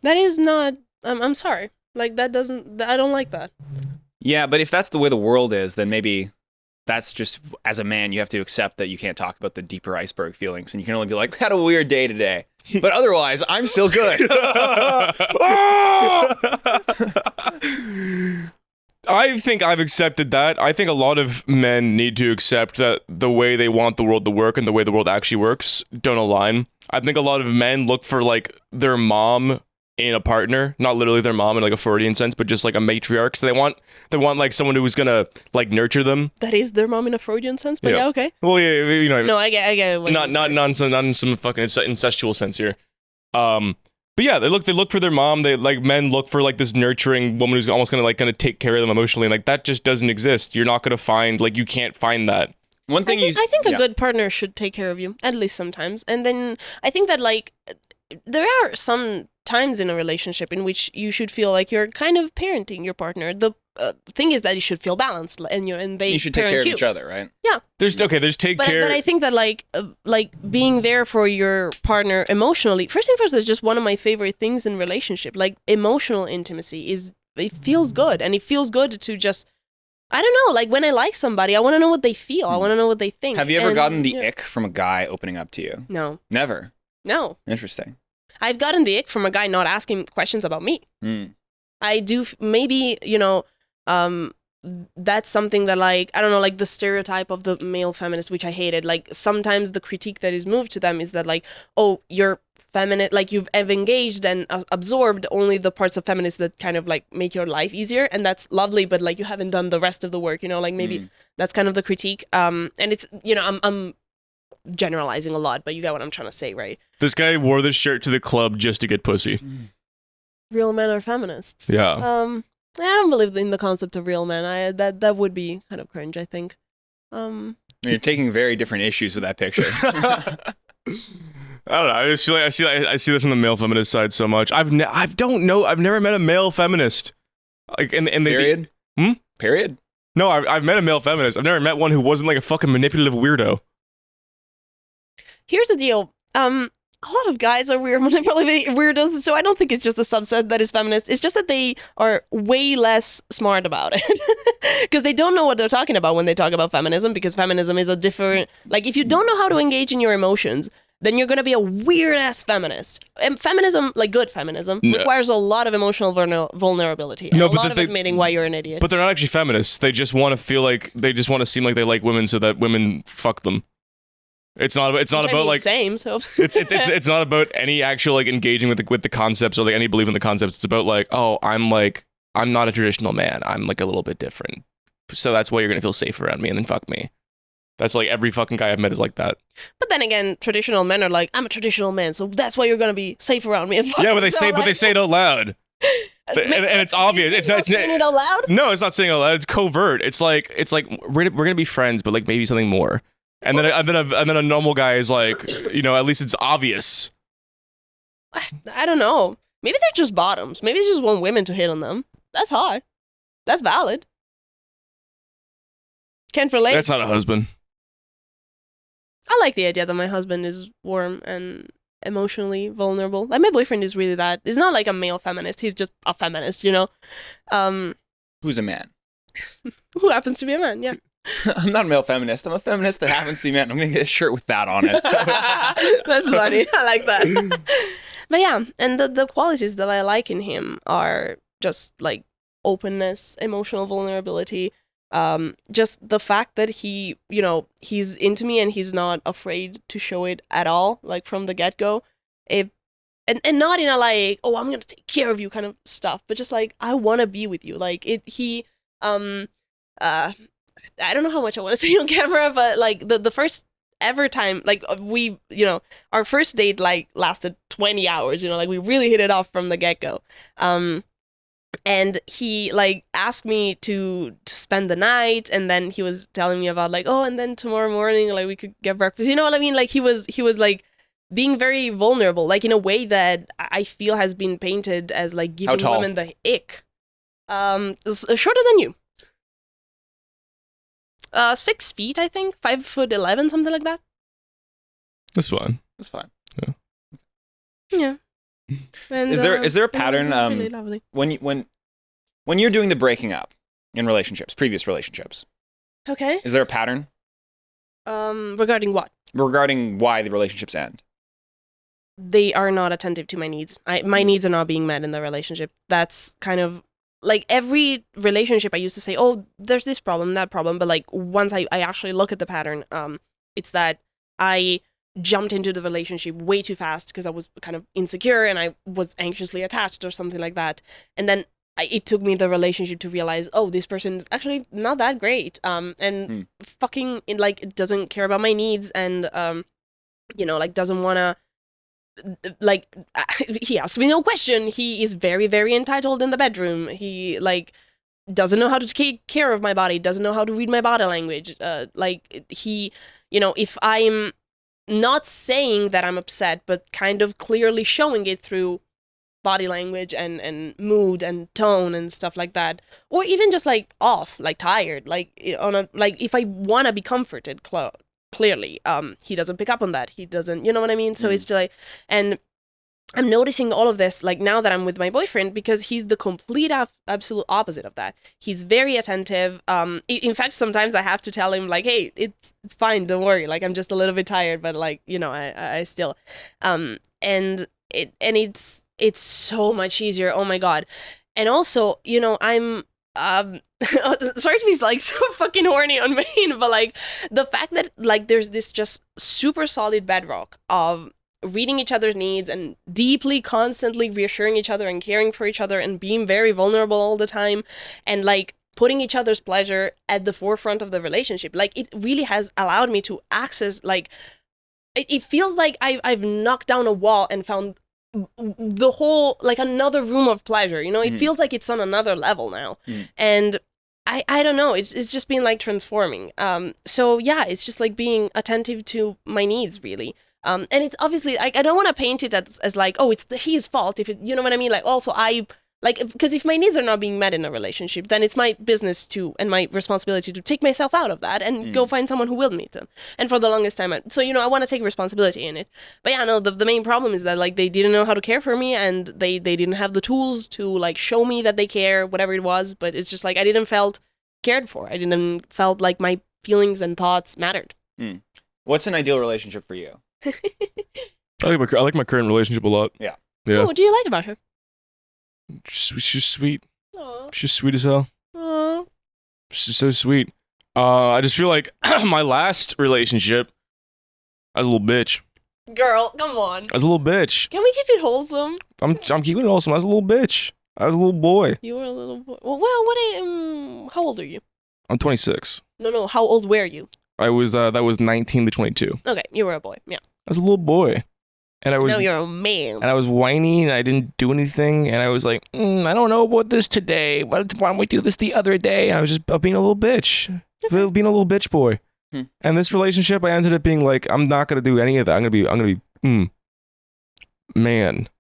Speaker 2: That is not. I'm sorry. Like that doesn't. I don't like that.
Speaker 1: Yeah, but if that's the way the world is, then maybe that's just, as a man, you have to accept that you can't talk about the deeper iceberg feelings, and you can only be like, had a weird day today. But otherwise, I'm still good.
Speaker 3: I think I've accepted that. I think a lot of men need to accept that the way they want the world to work and the way the world actually works don't align. I think a lot of men look for like their mom in a partner, not literally their mom in like a Freudian sense, but just like a matriarch. So they want like someone who's gonna like nurture them.
Speaker 2: That is their mom in a Freudian sense, but yeah, okay.
Speaker 3: Well, yeah, you know.
Speaker 2: No, I get. What
Speaker 3: not in some fucking incestual sense here. But yeah, they look for their mom. They like men look for like this nurturing woman who's almost gonna take care of them emotionally. And, like that just doesn't exist. You're not gonna find you can't find that.
Speaker 1: One thing
Speaker 2: I think a good partner should take care of you at least sometimes. And then I think that like there are some times in a relationship in which you should feel like you're kind of parenting your partner. The thing is that you should feel balanced, and they
Speaker 1: you should take care of
Speaker 2: you.
Speaker 1: each other, right?
Speaker 2: Yeah.
Speaker 3: There's take care.
Speaker 2: But I think that like being there for your partner emotionally, first and first, is just one of my favorite things in relationship. Like emotional intimacy it feels good, and it feels good to just, I don't know, like when I like somebody, I want to know what they feel. I want to know what they think.
Speaker 1: Have you ever gotten the ick from a guy opening up to you?
Speaker 2: No.
Speaker 1: Never.
Speaker 2: No.
Speaker 1: Interesting.
Speaker 2: I've gotten the ick from a guy not asking questions about me. I do maybe, that's something that like, I don't know, like the stereotype of the male feminist, which I hated. Like sometimes the critique that is moved to them is that like, oh, you're feminine, like you've engaged and absorbed only the parts of feminist that kind of like make your life easier. And that's lovely, but like you haven't done the rest of the work, like maybe that's kind of the critique. And it's, I'm generalizing a lot, but you get what I'm trying to say, right?
Speaker 3: This guy wore this shirt to the club just to get pussy.
Speaker 2: Real men are feminists.
Speaker 3: Yeah.
Speaker 2: I don't believe in the concept of real men. That would be kind of cringe, I think.
Speaker 1: You're taking very different issues with that picture.
Speaker 3: I don't know. I just feel like I see that from the male feminist side so much. I've never met a male feminist. Like in the
Speaker 1: Period. Period.
Speaker 3: No, I've met a male feminist. I've never met one who wasn't like a fucking manipulative weirdo.
Speaker 2: Here's the deal. A lot of guys are manipulative weirdos, so I don't think it's just a subset that is feminist. It's just that they are way less smart about it. Because they don't know what they're talking about when they talk about feminism, because feminism is a different... Like, if you don't know how to engage in your emotions, then you're going to be a weird-ass feminist. And feminism, like good feminism, requires a lot of emotional vulnerability. And a lot of admitting why you're an idiot.
Speaker 3: But they're not actually feminists. They just want to feel like... They just want to seem like they like women so that women fuck them. It's not about like
Speaker 2: same. So
Speaker 3: it's not about any actual like engaging with the concepts or like any belief in the concepts. It's about like, oh, I'm not a traditional man. I'm like a little bit different. So that's why you're gonna feel safe around me and then fuck me. That's like every fucking guy I've met is like that.
Speaker 2: But then again, traditional men are like, I'm a traditional man, so that's why you're gonna be safe around me. And fuck
Speaker 3: yeah, but
Speaker 2: me.
Speaker 3: they say it out loud. And it's obvious. It's not
Speaker 2: saying it out loud.
Speaker 3: No, it's not saying it out loud. It's covert. It's like we're gonna be friends, but like maybe something more. And then a normal guy is like, at least it's obvious.
Speaker 2: I don't know. Maybe they're just bottoms. Maybe they just want women to hit on them. That's hard. That's valid. Can't relate.
Speaker 3: That's not a husband.
Speaker 2: I like the idea that my husband is warm and emotionally vulnerable. Like my boyfriend is really that. He's not like a male feminist. He's just a feminist,
Speaker 1: Who's a man?
Speaker 2: Who happens to be a man, yeah.
Speaker 1: I'm not a male feminist. I'm a feminist that happens to be man. I'm going to get a shirt with that on it.
Speaker 2: That's funny. I like that. But yeah, and the qualities that I like in him are just like openness, emotional vulnerability, just the fact that he, he's into me and he's not afraid to show it at all, like from the get-go. And not in a like, oh, I'm going to take care of you kind of stuff, but just like, I want to be with you. Like I don't know how much I want to say on camera, but like the first ever time, like we, our first date like lasted 20 hours, like we really hit it off from the get-go. And he like asked me to spend the night, and then he was telling me about like, oh, and then tomorrow morning like we could get breakfast. You know what I mean? Like he was like being very vulnerable, like in a way that I feel has been painted as like giving women the ick. Shorter than you. 6 feet, I think, 5'11", something like that.
Speaker 3: That's fine.
Speaker 1: That's fine.
Speaker 2: Yeah. And,
Speaker 1: Is there a
Speaker 2: it was
Speaker 1: pattern
Speaker 2: really lovely.
Speaker 1: when you're doing the breaking up in relationships, previous relationships?
Speaker 2: Okay.
Speaker 1: Is there a pattern
Speaker 2: Regarding what?
Speaker 1: regarding why the relationships end?
Speaker 2: They are not attentive to my needs. My needs are not being met in the relationship. That's kind of like every relationship I used to say, oh, there's this problem, that problem. But like once I actually look at the pattern, it's that I jumped into the relationship way too fast because I was kind of insecure and I was anxiously attached or something like that. And then it took me the relationship to realize, oh, this person's actually not that great. And fucking like doesn't care about my needs and like doesn't wanna. Like he asked me no question. He is very, very entitled in the bedroom. He like doesn't know how to take care of my body, doesn't know how to read my body language. Like he, if I'm not saying that I'm upset, but kind of clearly showing it through body language and mood and tone and stuff like that, or even just like off, like tired, like like if I want to be comforted, clearly he doesn't pick up on that. He doesn't, you know what I mean? So it's like, and I'm noticing all of this like now that I'm with my boyfriend, because he's the complete absolute opposite of that. He's very attentive. In fact, sometimes I have to tell him like, hey, it's fine, don't worry, like I'm just a little bit tired, but like I still and it's so much easier. Oh my god. And also, I'm sorry to be like so fucking horny on main, but like the fact that like there's this just super solid bedrock of reading each other's needs and deeply constantly reassuring each other and caring for each other and being very vulnerable all the time and like putting each other's pleasure at the forefront of the relationship, like it really has allowed me to access, like it feels like I've knocked down a wall and found the whole, like another room of pleasure, it feels like it's on another level now. And I don't know, it's just been like transforming. So yeah, it's just like being attentive to my needs, really. And it's obviously, I don't want to paint it as like, oh, it's his fault, if it, you know what I mean? Like also because if my needs are not being met in a relationship, then it's my business and my responsibility to take myself out of that and go find someone who will meet them. And for the longest time, so I want to take responsibility in it. But yeah, no, the main problem is that like they didn't know how to care for me, and they didn't have the tools to like show me that they care, whatever it was. But it's just like I didn't felt cared for. I didn't felt like my feelings and thoughts mattered.
Speaker 1: What's an ideal relationship for you?
Speaker 3: I like my current relationship a lot.
Speaker 1: Yeah.
Speaker 2: Oh, what do you like about her?
Speaker 3: She's sweet.
Speaker 2: Aww.
Speaker 3: She's sweet as hell.
Speaker 2: Aww.
Speaker 3: She's so sweet. I just feel like my last relationship, I was a little bitch.
Speaker 2: Girl, come on.
Speaker 3: I was a little bitch.
Speaker 2: Can we keep it wholesome?
Speaker 3: I'm keeping it awesome. I was a little bitch. I was a little boy.
Speaker 2: You were a little boy. Well, how old are you?
Speaker 3: I'm 26.
Speaker 2: No, how old were you?
Speaker 3: I was that was 19 to 22.
Speaker 2: Okay, you were a boy. Yeah.
Speaker 3: I was a little boy. And I was
Speaker 2: No, you're a man.
Speaker 3: And I was whiny and I didn't do anything, and I was like, I don't know about this today. Why don't we do this the other day? And I was just being a little bitch.
Speaker 2: Okay.
Speaker 3: Being a little bitch boy. And this relationship, I ended up being like, I'm not gonna do any of that. I'm gonna be man.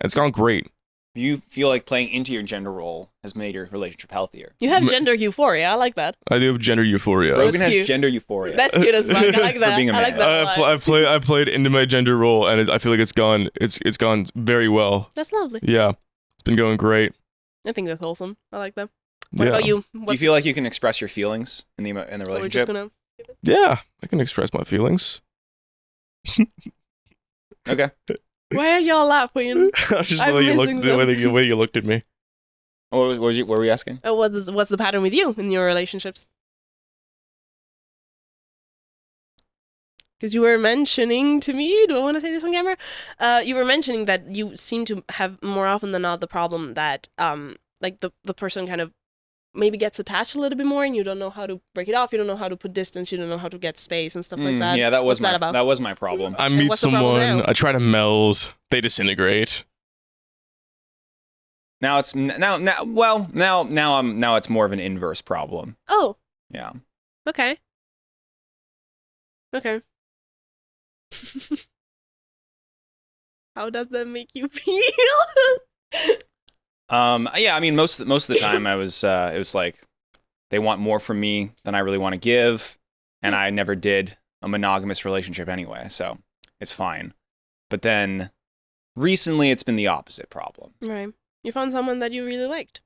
Speaker 3: It's gone great.
Speaker 1: Do you feel like playing into your gender role has made your relationship healthier?
Speaker 2: You have gender euphoria. I like that.
Speaker 3: I do have gender euphoria.
Speaker 1: Brogan has
Speaker 2: cute.
Speaker 1: gender euphoria.
Speaker 2: That's cute as fuck. I like that.
Speaker 1: For being a
Speaker 2: I like
Speaker 1: man.
Speaker 2: that. a lot.
Speaker 3: I played into my gender role, and I feel like it's gone very well.
Speaker 2: That's lovely.
Speaker 3: Yeah, it's been going great.
Speaker 2: I think that's wholesome. I like that. What
Speaker 3: Yeah.
Speaker 2: about you?
Speaker 1: Do you feel like you can express your feelings in the relationship?
Speaker 2: We're just gonna...
Speaker 3: Yeah, I can express my feelings.
Speaker 1: Okay.
Speaker 2: Why are y'all laughing?
Speaker 3: Just
Speaker 2: I'm
Speaker 3: the way you
Speaker 2: missing
Speaker 3: looked, the way you looked at me.
Speaker 1: What were we asking?
Speaker 2: Oh, what's the pattern with you in your relationships? Because you were mentioning to me, do I want to say this on camera? You were mentioning that you seem to have more often than not the problem that like the person kind of maybe gets attached a little bit more, and you don't know how to break it off. You don't know how to put distance. You don't know how to get space and stuff like that.
Speaker 1: Yeah, that was
Speaker 2: What's that about?
Speaker 1: That was my problem.
Speaker 3: I meet
Speaker 2: what's the problem
Speaker 3: someone,
Speaker 2: now?
Speaker 3: I try to meld, they disintegrate.
Speaker 1: Now it's now it's more of an inverse problem.
Speaker 2: Oh,
Speaker 1: Yeah.
Speaker 2: okay. Okay. How does that make you feel?
Speaker 1: Yeah, I mean most of the time I was it was like they want more from me than I really want to give, and I never did a monogamous relationship anyway, so it's fine. But then recently it's been the opposite problem.
Speaker 2: Right. You found someone that you really liked.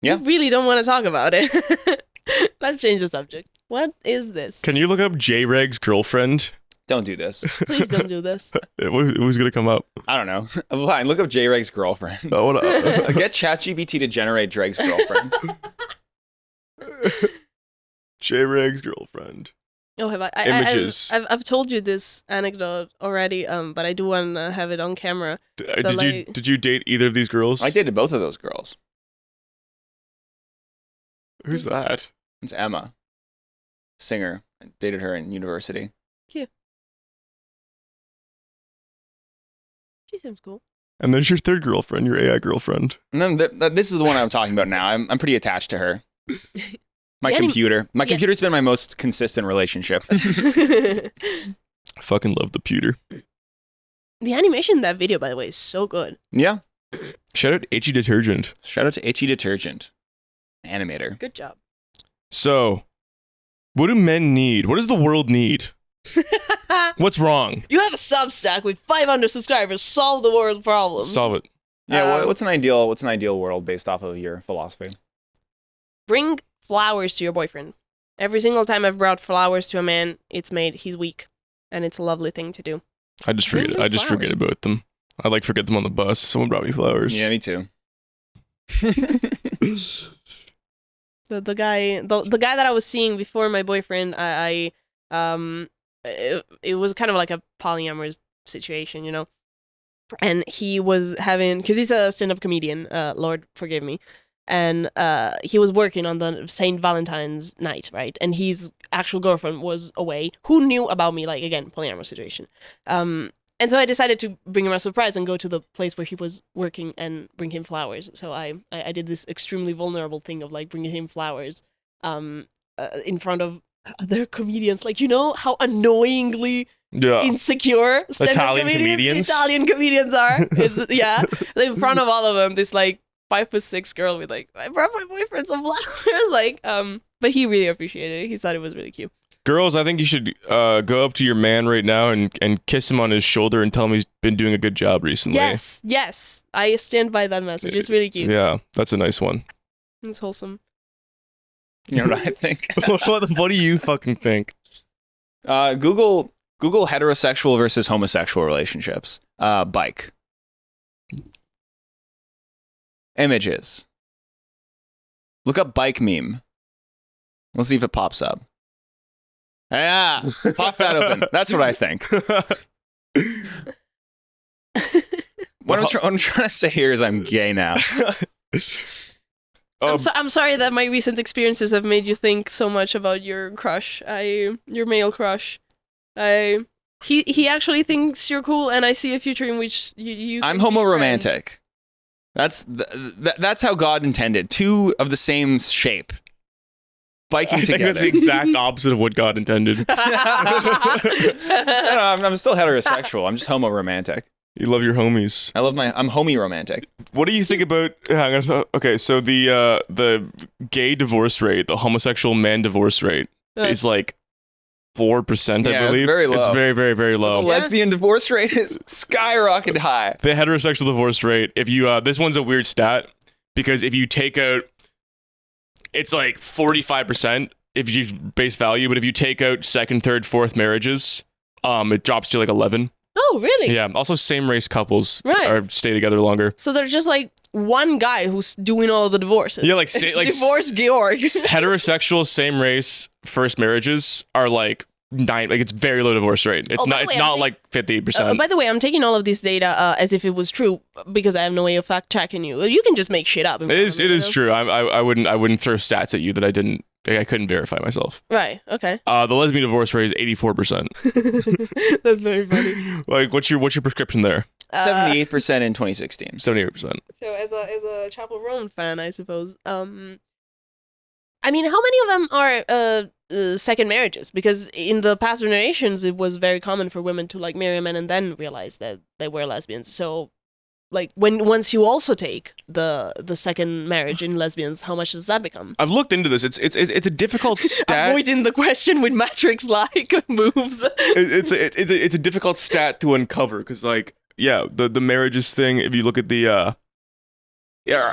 Speaker 1: Yeah.
Speaker 2: You really don't want to talk about it. Let's change the subject. What is this?
Speaker 3: Can you look up J-Reg's girlfriend?
Speaker 1: Don't do this.
Speaker 2: Please don't do this.
Speaker 3: It was going to come up.
Speaker 1: I don't know. Fine, look up J-Reg's girlfriend.
Speaker 3: I wanna-
Speaker 1: Get ChatGPT to generate Dreg's girlfriend.
Speaker 3: J-Reg's girlfriend.
Speaker 2: Oh, have I?
Speaker 3: Images.
Speaker 2: I've told you this anecdote already, but I do want to have it on camera.
Speaker 3: Did you date either of these girls?
Speaker 1: I dated both of those girls.
Speaker 3: Who's that?
Speaker 1: It's Emma, singer. I dated her in university.
Speaker 2: Cute. She seems cool.
Speaker 3: And there's your third girlfriend, your AI girlfriend.
Speaker 1: And then this is the one I'm talking about now. I'm pretty attached to her. My computer. My computer's been my most consistent relationship.
Speaker 3: I fucking love the pewter.
Speaker 2: The animation in that video, by the way, is so good.
Speaker 1: Yeah.
Speaker 3: Shout out Itchy Detergent.
Speaker 1: Shout out to Itchy Detergent. Animator.
Speaker 2: Good job.
Speaker 3: So, what do men need? What does the world need? What's wrong?
Speaker 2: You have a Substack with 500 subscribers. Solve the world problem.
Speaker 3: Solve it.
Speaker 1: Yeah, what's an ideal world based off of your philosophy?
Speaker 2: Bring flowers to your boyfriend. Every single time I've brought flowers to a man, it's made he's weak, and it's a lovely thing to do.
Speaker 3: I just forget about them. I forget them on the bus. Someone brought me flowers.
Speaker 1: Yeah, me too.
Speaker 2: The guy that I was seeing before my boyfriend, it was kind of like a polyamorous situation, you know. And he was having, because he's a stand-up comedian, Lord forgive me, and he was working on the Saint Valentine's night, right? And his actual girlfriend was away, who knew about me, again, polyamorous situation. And so I decided to bring him a surprise and go to the place where he was working and bring him flowers. So I did this extremely vulnerable thing of bringing him flowers in front of other comedians. You know how annoyingly insecure
Speaker 3: Italian comedians
Speaker 2: are? Yeah. In front of all of them, this 5'6" girl with I brought my boyfriend some flowers. But he really appreciated it. He thought it was really cute.
Speaker 3: Girls, I think you should go up to your man right now and kiss him on his shoulder and tell him he's been doing a good job recently.
Speaker 2: Yes. I stand by that message. It's really cute.
Speaker 3: Yeah, that's a nice one.
Speaker 2: It's wholesome.
Speaker 1: You know what I think?
Speaker 3: What do you fucking think?
Speaker 1: Google heterosexual versus homosexual relationships. Bike. Images. Look up bike meme. Let's see if it pops up. Yeah, pop that open. That's what I think. What I'm trying to say here is I'm gay now.
Speaker 2: I'm sorry that my recent experiences have made you think so much about your crush. Your male crush. He actually thinks you're cool, and I see a future in which you
Speaker 1: I'm homo-romantic. That's how God intended. Two of the same shape. Biking together.
Speaker 3: That's the exact opposite of what God intended.
Speaker 1: I'm still heterosexual. I'm just homo-romantic.
Speaker 3: You love your homies.
Speaker 1: I'm homie-romantic.
Speaker 3: What do you think about? Okay, so the gay divorce rate, the homosexual man divorce rate, is 4%. I believe
Speaker 1: it's very low.
Speaker 3: It's very, very, very low.
Speaker 1: The lesbian divorce rate is skyrocketed high.
Speaker 3: The heterosexual divorce rate. If you, this one's a weird stat because if you take out, it's 45% if you base value, but if you take out second, third, fourth marriages, it drops to 11.
Speaker 2: Oh, really?
Speaker 3: Yeah. Also, same race couples
Speaker 2: Right.
Speaker 3: stay together longer.
Speaker 2: So there's just one guy who's doing all of the divorces.
Speaker 3: Yeah,
Speaker 2: divorce Georg.
Speaker 3: Heterosexual same race first marriages are 9. It's very low divorce rate. It's not 50%.
Speaker 2: By the way, I'm taking all of this data as if it was true because I have no way of fact checking you. You can just make shit up.
Speaker 3: It is true. I wouldn't throw stats at you that I couldn't verify myself.
Speaker 2: Right. Okay.
Speaker 3: The lesbian divorce rate is 84%.
Speaker 2: That's very funny.
Speaker 3: What's your prescription there?
Speaker 1: 78% in 2016.
Speaker 3: 78%.
Speaker 2: So as a Chapel Roan fan, I suppose. How many of them are second marriages? Because in the past generations, it was very common for women to marry a man and then realize that they were lesbians. So like once you also take the second marriage in lesbians, how much does that become?
Speaker 3: I've looked into this. It's a difficult stat.
Speaker 2: Avoiding the question with Matrix-like moves.
Speaker 3: It's a difficult stat to uncover because, like, yeah, the marriages thing. If you look at the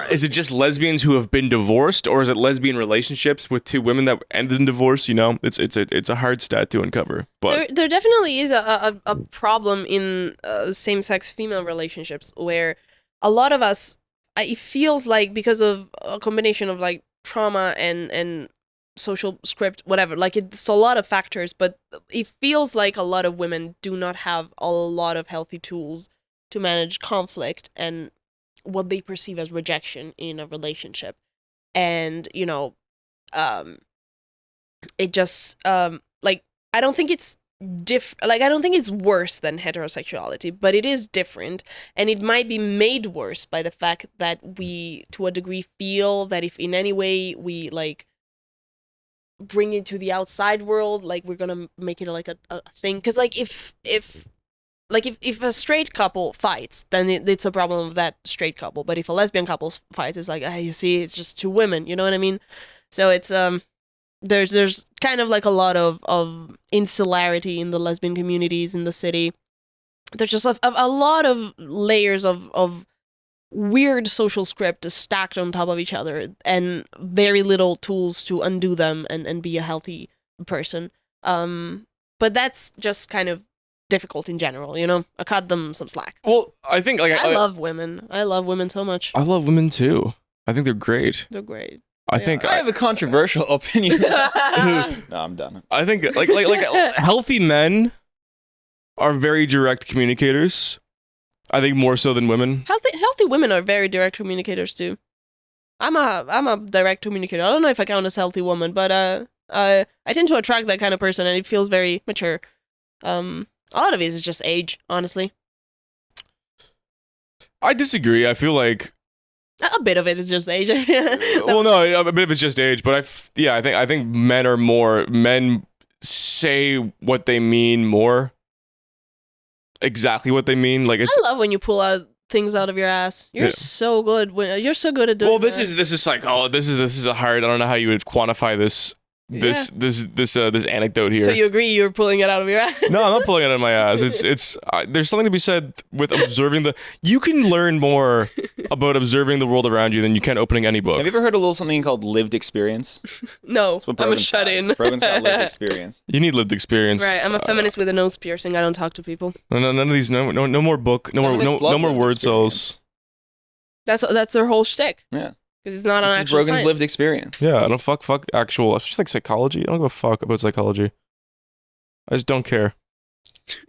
Speaker 3: is it just lesbians who have been divorced, or is it lesbian relationships with two women that ended in divorce? You know, it's a hard stat to uncover. But
Speaker 2: there definitely is a problem in same-sex female relationships where a lot of us, it feels like because of a combination of like trauma and social script, whatever, like it's a lot of factors, but it feels like a lot of women do not have a lot of healthy tools to manage conflict and what they perceive as rejection in a relationship. And, you know, it just, like, I don't think it's I don't think it's worse than heterosexuality, but it is different, and it might be made worse by the fact that we, to a degree, feel that if in any way we, like, bring it to the outside world, like, we're gonna make it, like, a thing. Because, like, if a straight couple fights, then it's a problem of that straight couple. But if a lesbian couple fights, it's like, you see, it's just two women. You know what I mean? So it's there's kind of like a lot of insularity in the lesbian communities in the city. There's just a lot of layers of weird social script stacked on top of each other, and very little tools to undo them and be a healthy person. But that's just kind of difficult in general, you know. I cut them some slack.
Speaker 3: well, I think like
Speaker 2: I love women. I love women so much.
Speaker 3: I love women too. I think they're great.
Speaker 2: They're great.
Speaker 3: I
Speaker 2: Yeah.
Speaker 3: think
Speaker 1: I have a controversial opinion. No, I'm done.
Speaker 3: I think like healthy men are very direct communicators. I think more so than women.
Speaker 2: Healthy women are very direct communicators too. I'm a direct communicator. I don't know if I count as a healthy woman, but I tend to attract that kind of person, and it feels very mature. A lot of it is just age, honestly.
Speaker 3: I disagree. I feel like
Speaker 2: A bit of it is just age.
Speaker 3: well, no, a bit of it's just age, but I think men say what they mean more. Exactly what they mean. Like it's
Speaker 2: I love when you pull out things out of your ass. You're so good. You're so good at doing.
Speaker 3: well, this
Speaker 2: that.
Speaker 3: is psychology. This is a hard. I don't know how you would quantify this anecdote here.
Speaker 2: So you agree you're pulling it out of your ass?
Speaker 3: No, I'm not pulling it out of my ass. It's there's something to be said with observing you can learn more about observing the world around you than you can opening any book.
Speaker 1: Have you ever heard a little something called lived experience?
Speaker 2: No,
Speaker 1: That's what
Speaker 2: I'm a
Speaker 1: Brogan's got.
Speaker 2: shut-in.
Speaker 1: Brogan's got lived experience.
Speaker 3: You need lived experience.
Speaker 2: Right, I'm a feminist with a nose piercing. I don't talk to people.
Speaker 3: None of these. No more book. No
Speaker 1: Feminists love
Speaker 3: more
Speaker 1: lived
Speaker 3: word
Speaker 1: experience.
Speaker 2: That's their whole shtick.
Speaker 1: Yeah.
Speaker 2: Because it's not an
Speaker 1: This is
Speaker 2: actual
Speaker 1: Brogan's
Speaker 2: science.
Speaker 1: lived experience.
Speaker 3: Yeah, I don't fuck actual. It's just like psychology. I don't give a fuck about psychology. I just don't care.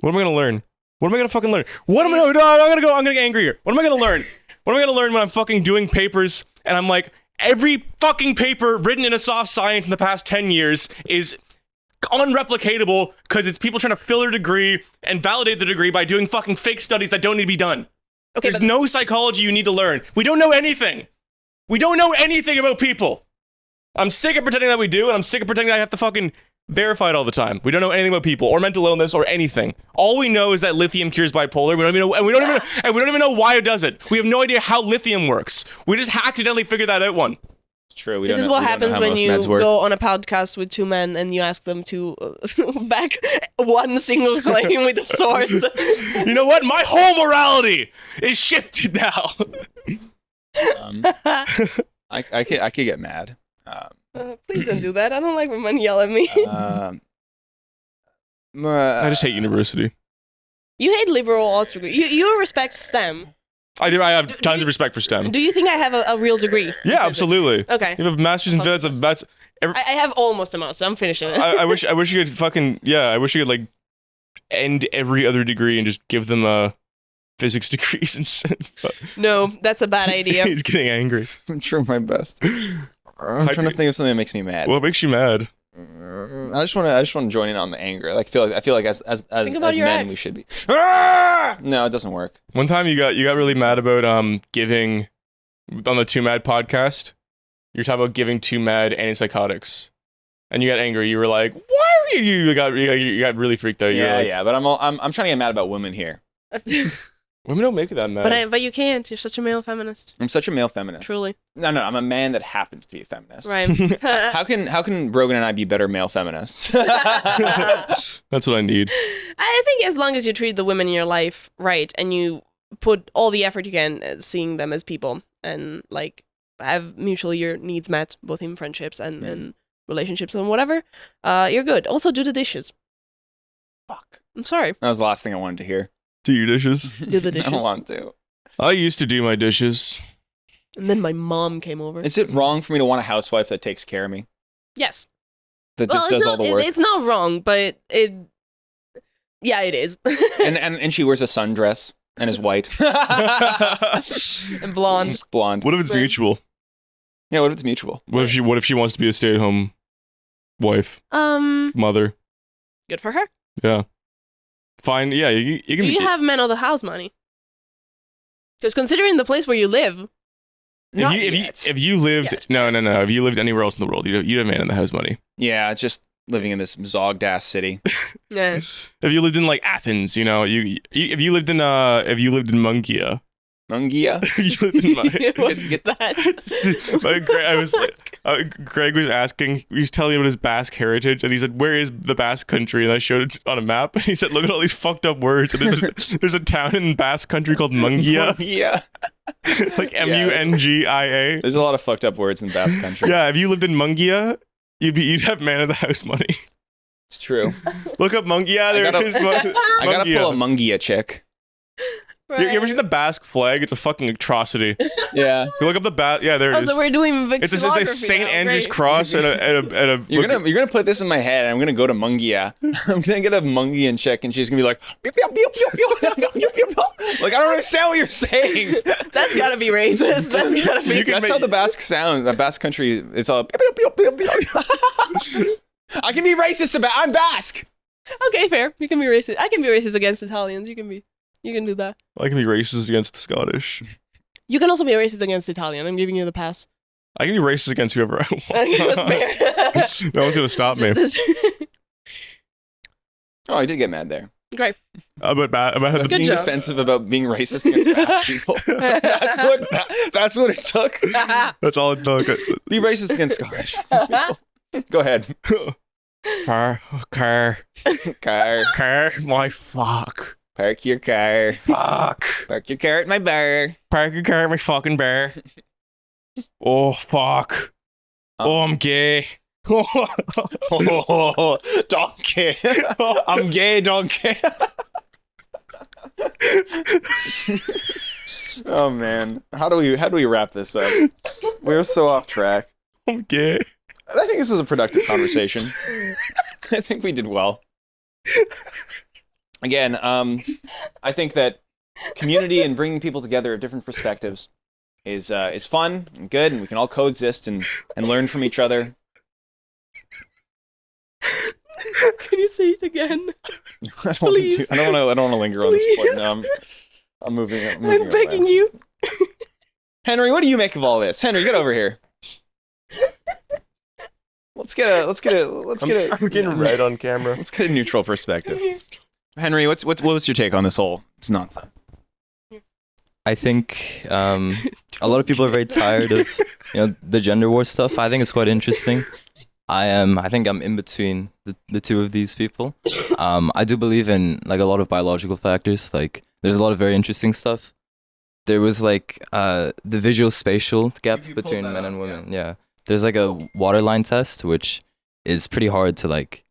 Speaker 3: What am I gonna learn? What am I gonna fucking learn? What am I gonna? No, I'm gonna get angry here. What am I gonna learn? What am I gonna learn when I'm fucking doing papers and I'm like, every fucking paper written in a soft science in the past 10 years is unreplicatable because it's people trying to fill their degree and validate the degree by doing fucking fake studies that don't need to be done.
Speaker 2: Okay,
Speaker 3: There's
Speaker 2: but
Speaker 3: no psychology you need to learn. We don't know anything. We don't know anything about people. I'm sick of pretending that we do, and I'm sick of pretending I have to fucking verify it all the time. We don't know anything about people or mental illness or anything. All we know is that lithium cures bipolar. We don't even know, and we don't even know why it does it. We have no idea how lithium works. We just accidentally figured that out one.
Speaker 1: It's true.
Speaker 2: this is what happens when you go on a podcast with two men and you ask them to back one single claim with a source.
Speaker 3: You know what? My whole morality is shifted now.
Speaker 1: I could get mad.
Speaker 2: Please don't do that. I don't like when men yell at me.
Speaker 3: I just hate university.
Speaker 2: You hate liberal arts degree. You respect STEM.
Speaker 3: I do. I have tons of respect for STEM.
Speaker 2: Do you think I have a real degree? in
Speaker 3: Yeah,
Speaker 2: physics?
Speaker 3: absolutely.
Speaker 2: Okay.
Speaker 3: You have a master's in physics. That's.
Speaker 2: I have almost a master. I'm finishing it.
Speaker 3: I wish you could fucking I wish you could like end every other degree and just give them physics degrees instead.
Speaker 2: No, that's a bad idea.
Speaker 3: He's getting angry.
Speaker 1: I'm trying my best. I'm trying to think of something that makes me mad.
Speaker 3: What makes you mad?
Speaker 1: I just want to join in on the anger. Like I feel like as
Speaker 2: about your
Speaker 1: men
Speaker 2: ex.
Speaker 1: we should be. No, it doesn't work.
Speaker 3: One time you got really mad about giving on the Too Mad podcast. You're talking about giving Too Mad antipsychotics, and you got angry. You were like, "Why are you?" You got really freaked out.
Speaker 1: Yeah, but I'm trying to get mad about women here.
Speaker 3: Women don't make it that mad.
Speaker 2: But you can't. You're such a male feminist.
Speaker 1: I'm such a male feminist.
Speaker 2: Truly.
Speaker 1: No, I'm a man that happens to be a feminist.
Speaker 2: Right.
Speaker 1: How can Brogan and I be better male feminists?
Speaker 3: That's what I need.
Speaker 2: I think as long as you treat the women in your life right and you put all the effort you can at seeing them as people and like have mutually your needs met, both in friendships and relationships and whatever, you're good. Also, do the dishes.
Speaker 1: Fuck.
Speaker 2: I'm sorry.
Speaker 1: That was the last thing I wanted to hear.
Speaker 3: Do your dishes.
Speaker 2: Do the
Speaker 1: I
Speaker 2: dishes.
Speaker 1: don't want to.
Speaker 3: I used to do my dishes.
Speaker 2: And then my mom came over.
Speaker 1: Is it wrong for me to want a housewife that takes care of me?
Speaker 2: Yes.
Speaker 1: That just does all the work?
Speaker 2: It's not wrong, but yeah, it is.
Speaker 1: and she wears a sundress and is white.
Speaker 2: And blonde.
Speaker 1: Blonde.
Speaker 3: What if it's
Speaker 2: Right.
Speaker 3: mutual?
Speaker 1: Yeah, what if it's mutual?
Speaker 3: What if she wants to be a stay-at-home wife, mother?
Speaker 2: Good for her.
Speaker 3: Yeah. Fine. Yeah, you can.
Speaker 2: Do you have men of the house money? Because considering the place where you live,
Speaker 1: Not
Speaker 3: if
Speaker 1: yet.
Speaker 3: you lived
Speaker 2: Yes.
Speaker 3: no. If you lived anywhere else in the world, you'd have man in the house money.
Speaker 1: Yeah, it's just living in this zogged ass city.
Speaker 2: yeah.
Speaker 3: If you lived in like Athens, you know, if you lived in Mungia,
Speaker 1: Mungia?
Speaker 3: if you lived in
Speaker 2: What's
Speaker 1: get
Speaker 2: that?
Speaker 3: Greg was asking, he was telling me about his Basque heritage, and he said, "Where is the Basque country?" And I showed it on a map, and he said, "Look at all these fucked up words." And there's a town in Basque country called Mungia,
Speaker 1: Mungia.
Speaker 3: like Mungia.
Speaker 1: There's a lot of fucked up words in Basque country.
Speaker 3: Yeah, if you lived in Mungia, you'd have man of the house money.
Speaker 1: It's true.
Speaker 3: Look up Mungia. There
Speaker 1: gotta-
Speaker 3: it is.
Speaker 1: I gotta pull a Mungia chick.
Speaker 3: You ever seen the Basque flag? It's a fucking atrocity.
Speaker 1: Yeah.
Speaker 3: You look up the yeah, there it
Speaker 2: Oh,
Speaker 3: is.
Speaker 2: so we're doing
Speaker 3: It's a
Speaker 2: vexillography
Speaker 3: St.
Speaker 2: now.
Speaker 3: Andrew's
Speaker 2: Great.
Speaker 3: cross and a
Speaker 1: You're gonna put this in my head, and I'm gonna go to Mungia. I'm gonna get a Mungian chick, and she's gonna be like, "Beep, beep, beep, beep, beep, beep, beep, beep, beep." Like, I don't understand what you're saying.
Speaker 2: That's gotta be racist. That's gotta be.
Speaker 1: That's how the Basque sound. The Basque country, it's all. Beep, beep, beep, beep, beep. I can be racist about. I'm Basque.
Speaker 2: Okay, fair. You can be racist. I can be racist against Italians. You can do that.
Speaker 3: I can be racist against the Scottish.
Speaker 2: You can also be racist against Italian. I'm giving you the pass.
Speaker 3: I can be racist against whoever I
Speaker 2: That's
Speaker 3: want.
Speaker 2: fair.
Speaker 3: No one's gonna stop me.
Speaker 1: Oh, I did get mad there.
Speaker 2: Great.
Speaker 3: About
Speaker 2: Good
Speaker 1: Being
Speaker 2: job.
Speaker 1: defensive about being racist against Basque people. That's what it took.
Speaker 3: that's all it took.
Speaker 1: Be racist against Scottish people. Go ahead.
Speaker 3: Car.
Speaker 1: Car.
Speaker 3: My fuck.
Speaker 1: Park your car.
Speaker 3: Fuck.
Speaker 1: Park your car at my bar.
Speaker 3: Park your car at my fucking bar. Oh fuck. Oh, I'm gay.
Speaker 1: Oh, donkey. I'm gay, donkey. Oh man, how do we wrap this up? We're so off track.
Speaker 3: I'm gay.
Speaker 1: I think this was a productive conversation. I think we did well. Again, I think that community and bringing people together at different perspectives is fun and good, and we can all coexist and learn from each other.
Speaker 2: Can you say it again?
Speaker 1: I don't
Speaker 2: Please.
Speaker 1: want to linger on this point.
Speaker 2: Please.
Speaker 1: No, I'm moving.
Speaker 2: I'm begging you.
Speaker 1: Henry, what do you make of all this? Henry, get over here. Let's get a.
Speaker 3: I'm getting red on camera.
Speaker 1: Let's get a neutral perspective. Henry, what was your take on this whole nonsense?
Speaker 5: I think a lot of people are very tired of the gender war stuff. I think it's quite interesting. I think I'm in between the two of these people. I do believe in like a lot of biological factors. Like there's a lot of very interesting stuff. There was like the visual spatial gap between men and women. Yeah. There's like a waterline test, which is pretty hard to like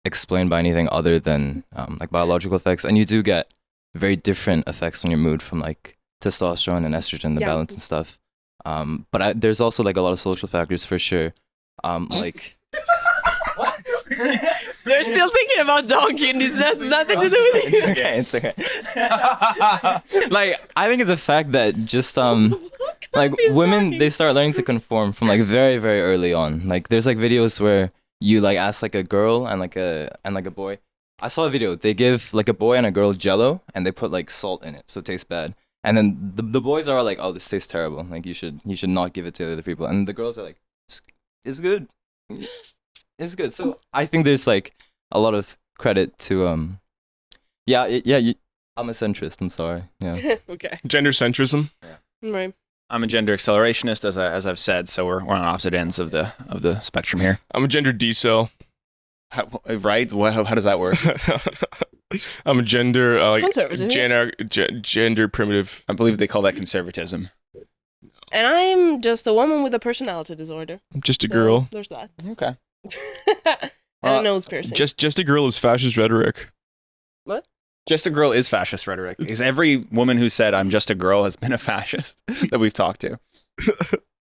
Speaker 5: explain by anything other than like biological effects. And you do get very different effects on your mood from like testosterone and estrogen, the balance and stuff. But there's also like a lot of social factors for sure. Like
Speaker 2: They're still thinking about donkey, and it's that's nothing to do with it.
Speaker 5: it's okay. Like I think it's a fact that just like women, they start learning to conform from like very very early on. Like there's like videos where you like ask like a girl and like a boy. I saw a video. They give like a boy and a girl Jello, and they put like salt in it so it tastes bad. And then the boys are like, "Oh, this tastes terrible. Like you should not give it to other people." And the girls are like, "It's good. It's good." So I think there's like a lot of credit to I'm a centrist. I'm sorry. Yeah.
Speaker 2: Okay.
Speaker 3: Gender centrism.
Speaker 2: Right.
Speaker 1: I'm a gender accelerationist, as I've said. So we're on opposite ends of the spectrum here.
Speaker 3: I'm a gender decel.
Speaker 1: Right? How does that work?
Speaker 3: I'm a gender
Speaker 2: Conservative.
Speaker 3: gender primitive.
Speaker 1: I believe they call that conservatism.
Speaker 2: And I'm just a woman with a personality disorder.
Speaker 3: I'm just a
Speaker 2: So,
Speaker 3: girl.
Speaker 2: there's that.
Speaker 1: Okay.
Speaker 2: And a nose piercing.
Speaker 3: Just a girl is fascist rhetoric.
Speaker 1: Just a girl is fascist rhetoric. Because every woman who said I'm just a girl has been a fascist that we've talked to.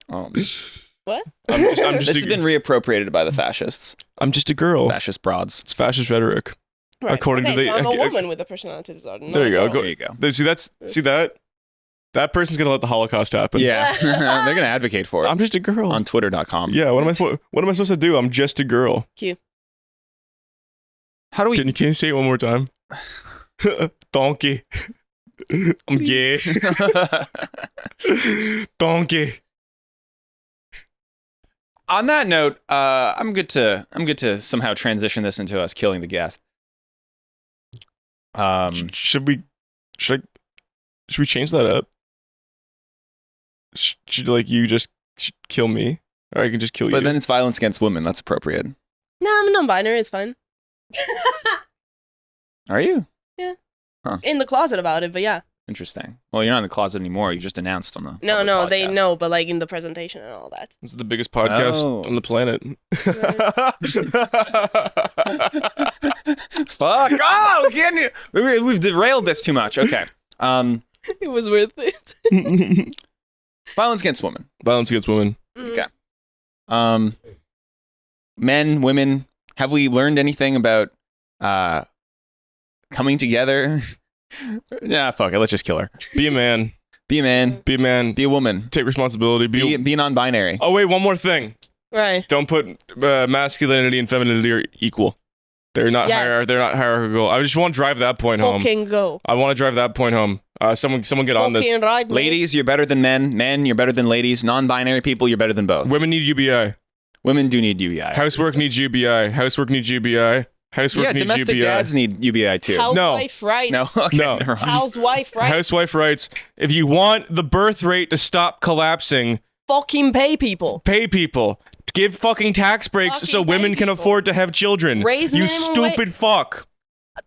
Speaker 2: What?
Speaker 3: I'm just
Speaker 1: This has been reappropriated by the fascists.
Speaker 3: I'm just a girl.
Speaker 1: Fascist broads.
Speaker 3: It's fascist rhetoric.
Speaker 2: Right.
Speaker 3: According to
Speaker 2: okay,
Speaker 3: the-
Speaker 2: so I'm a
Speaker 3: okay,
Speaker 2: woman with a personality disorder.
Speaker 3: There you go.
Speaker 1: There you go.
Speaker 3: See that? That person's gonna let the Holocaust happen.
Speaker 1: Yeah. They're going to advocate for it.
Speaker 3: I'm just a girl.
Speaker 1: On twitter.com.
Speaker 3: Yeah. What am I supposed to do? I'm just a girl.
Speaker 2: Q.
Speaker 1: How do we...
Speaker 3: Can you say it one more time? Donkey. I'm gay. Donkey.
Speaker 1: On that note, I'm good to somehow transition this into us killing the guest.
Speaker 3: Should we change that up? Should you just kill me, or I can just kill you?
Speaker 1: But then it's violence against women. That's appropriate.
Speaker 2: No, I'm non-binary. It's fine.
Speaker 1: Are you?
Speaker 2: In the closet about it, but yeah.
Speaker 1: Interesting. Well, you're not in the closet anymore. You just announced on the
Speaker 2: No,
Speaker 1: public
Speaker 2: they
Speaker 1: podcast.
Speaker 2: know, but like in the presentation and all that.
Speaker 3: This is the biggest podcast
Speaker 1: Oh.
Speaker 3: on the planet.
Speaker 1: Fuck! Oh, we've derailed this too much. Okay.
Speaker 2: It was worth it.
Speaker 1: Violence against women.
Speaker 3: Violence against women.
Speaker 1: Okay. Men, women. Have we learned anything about coming together? Nah, fuck it. Let's just kill her.
Speaker 3: Be a man.
Speaker 1: Be a man.
Speaker 3: Be a man.
Speaker 1: Be a woman.
Speaker 3: Take responsibility.
Speaker 1: Be non-binary.
Speaker 3: Oh wait, one more thing.
Speaker 2: Right.
Speaker 3: Don't put masculinity and femininity are equal. They're not
Speaker 2: Yes.
Speaker 3: They're not hierarchical. I just want to drive that point home.
Speaker 2: Fucking go.
Speaker 3: I want to drive that point home. Someone get on this.
Speaker 2: Fucking right, mate.
Speaker 1: Ladies, you're better than men. Men, you're better than ladies. Non-binary people, you're better than both.
Speaker 3: Women need UBI.
Speaker 1: Women do need UBI.
Speaker 3: Housework needs UBI. Housework needs UBI. Housework
Speaker 1: Yeah,
Speaker 3: needs
Speaker 1: domestic
Speaker 3: UBI.
Speaker 1: dads need UBI too.
Speaker 2: Housewife rights.
Speaker 1: No, okay,
Speaker 3: No.
Speaker 1: never mind.
Speaker 2: Housewife rights.
Speaker 3: Housewife rights. If you want the birth rate to stop collapsing,
Speaker 2: Fucking pay people.
Speaker 3: pay people. Give fucking tax breaks so
Speaker 2: Fucking pay
Speaker 3: women can
Speaker 2: people.
Speaker 3: afford to have children.
Speaker 2: Raise
Speaker 3: you
Speaker 2: minimum
Speaker 3: stupid fuck.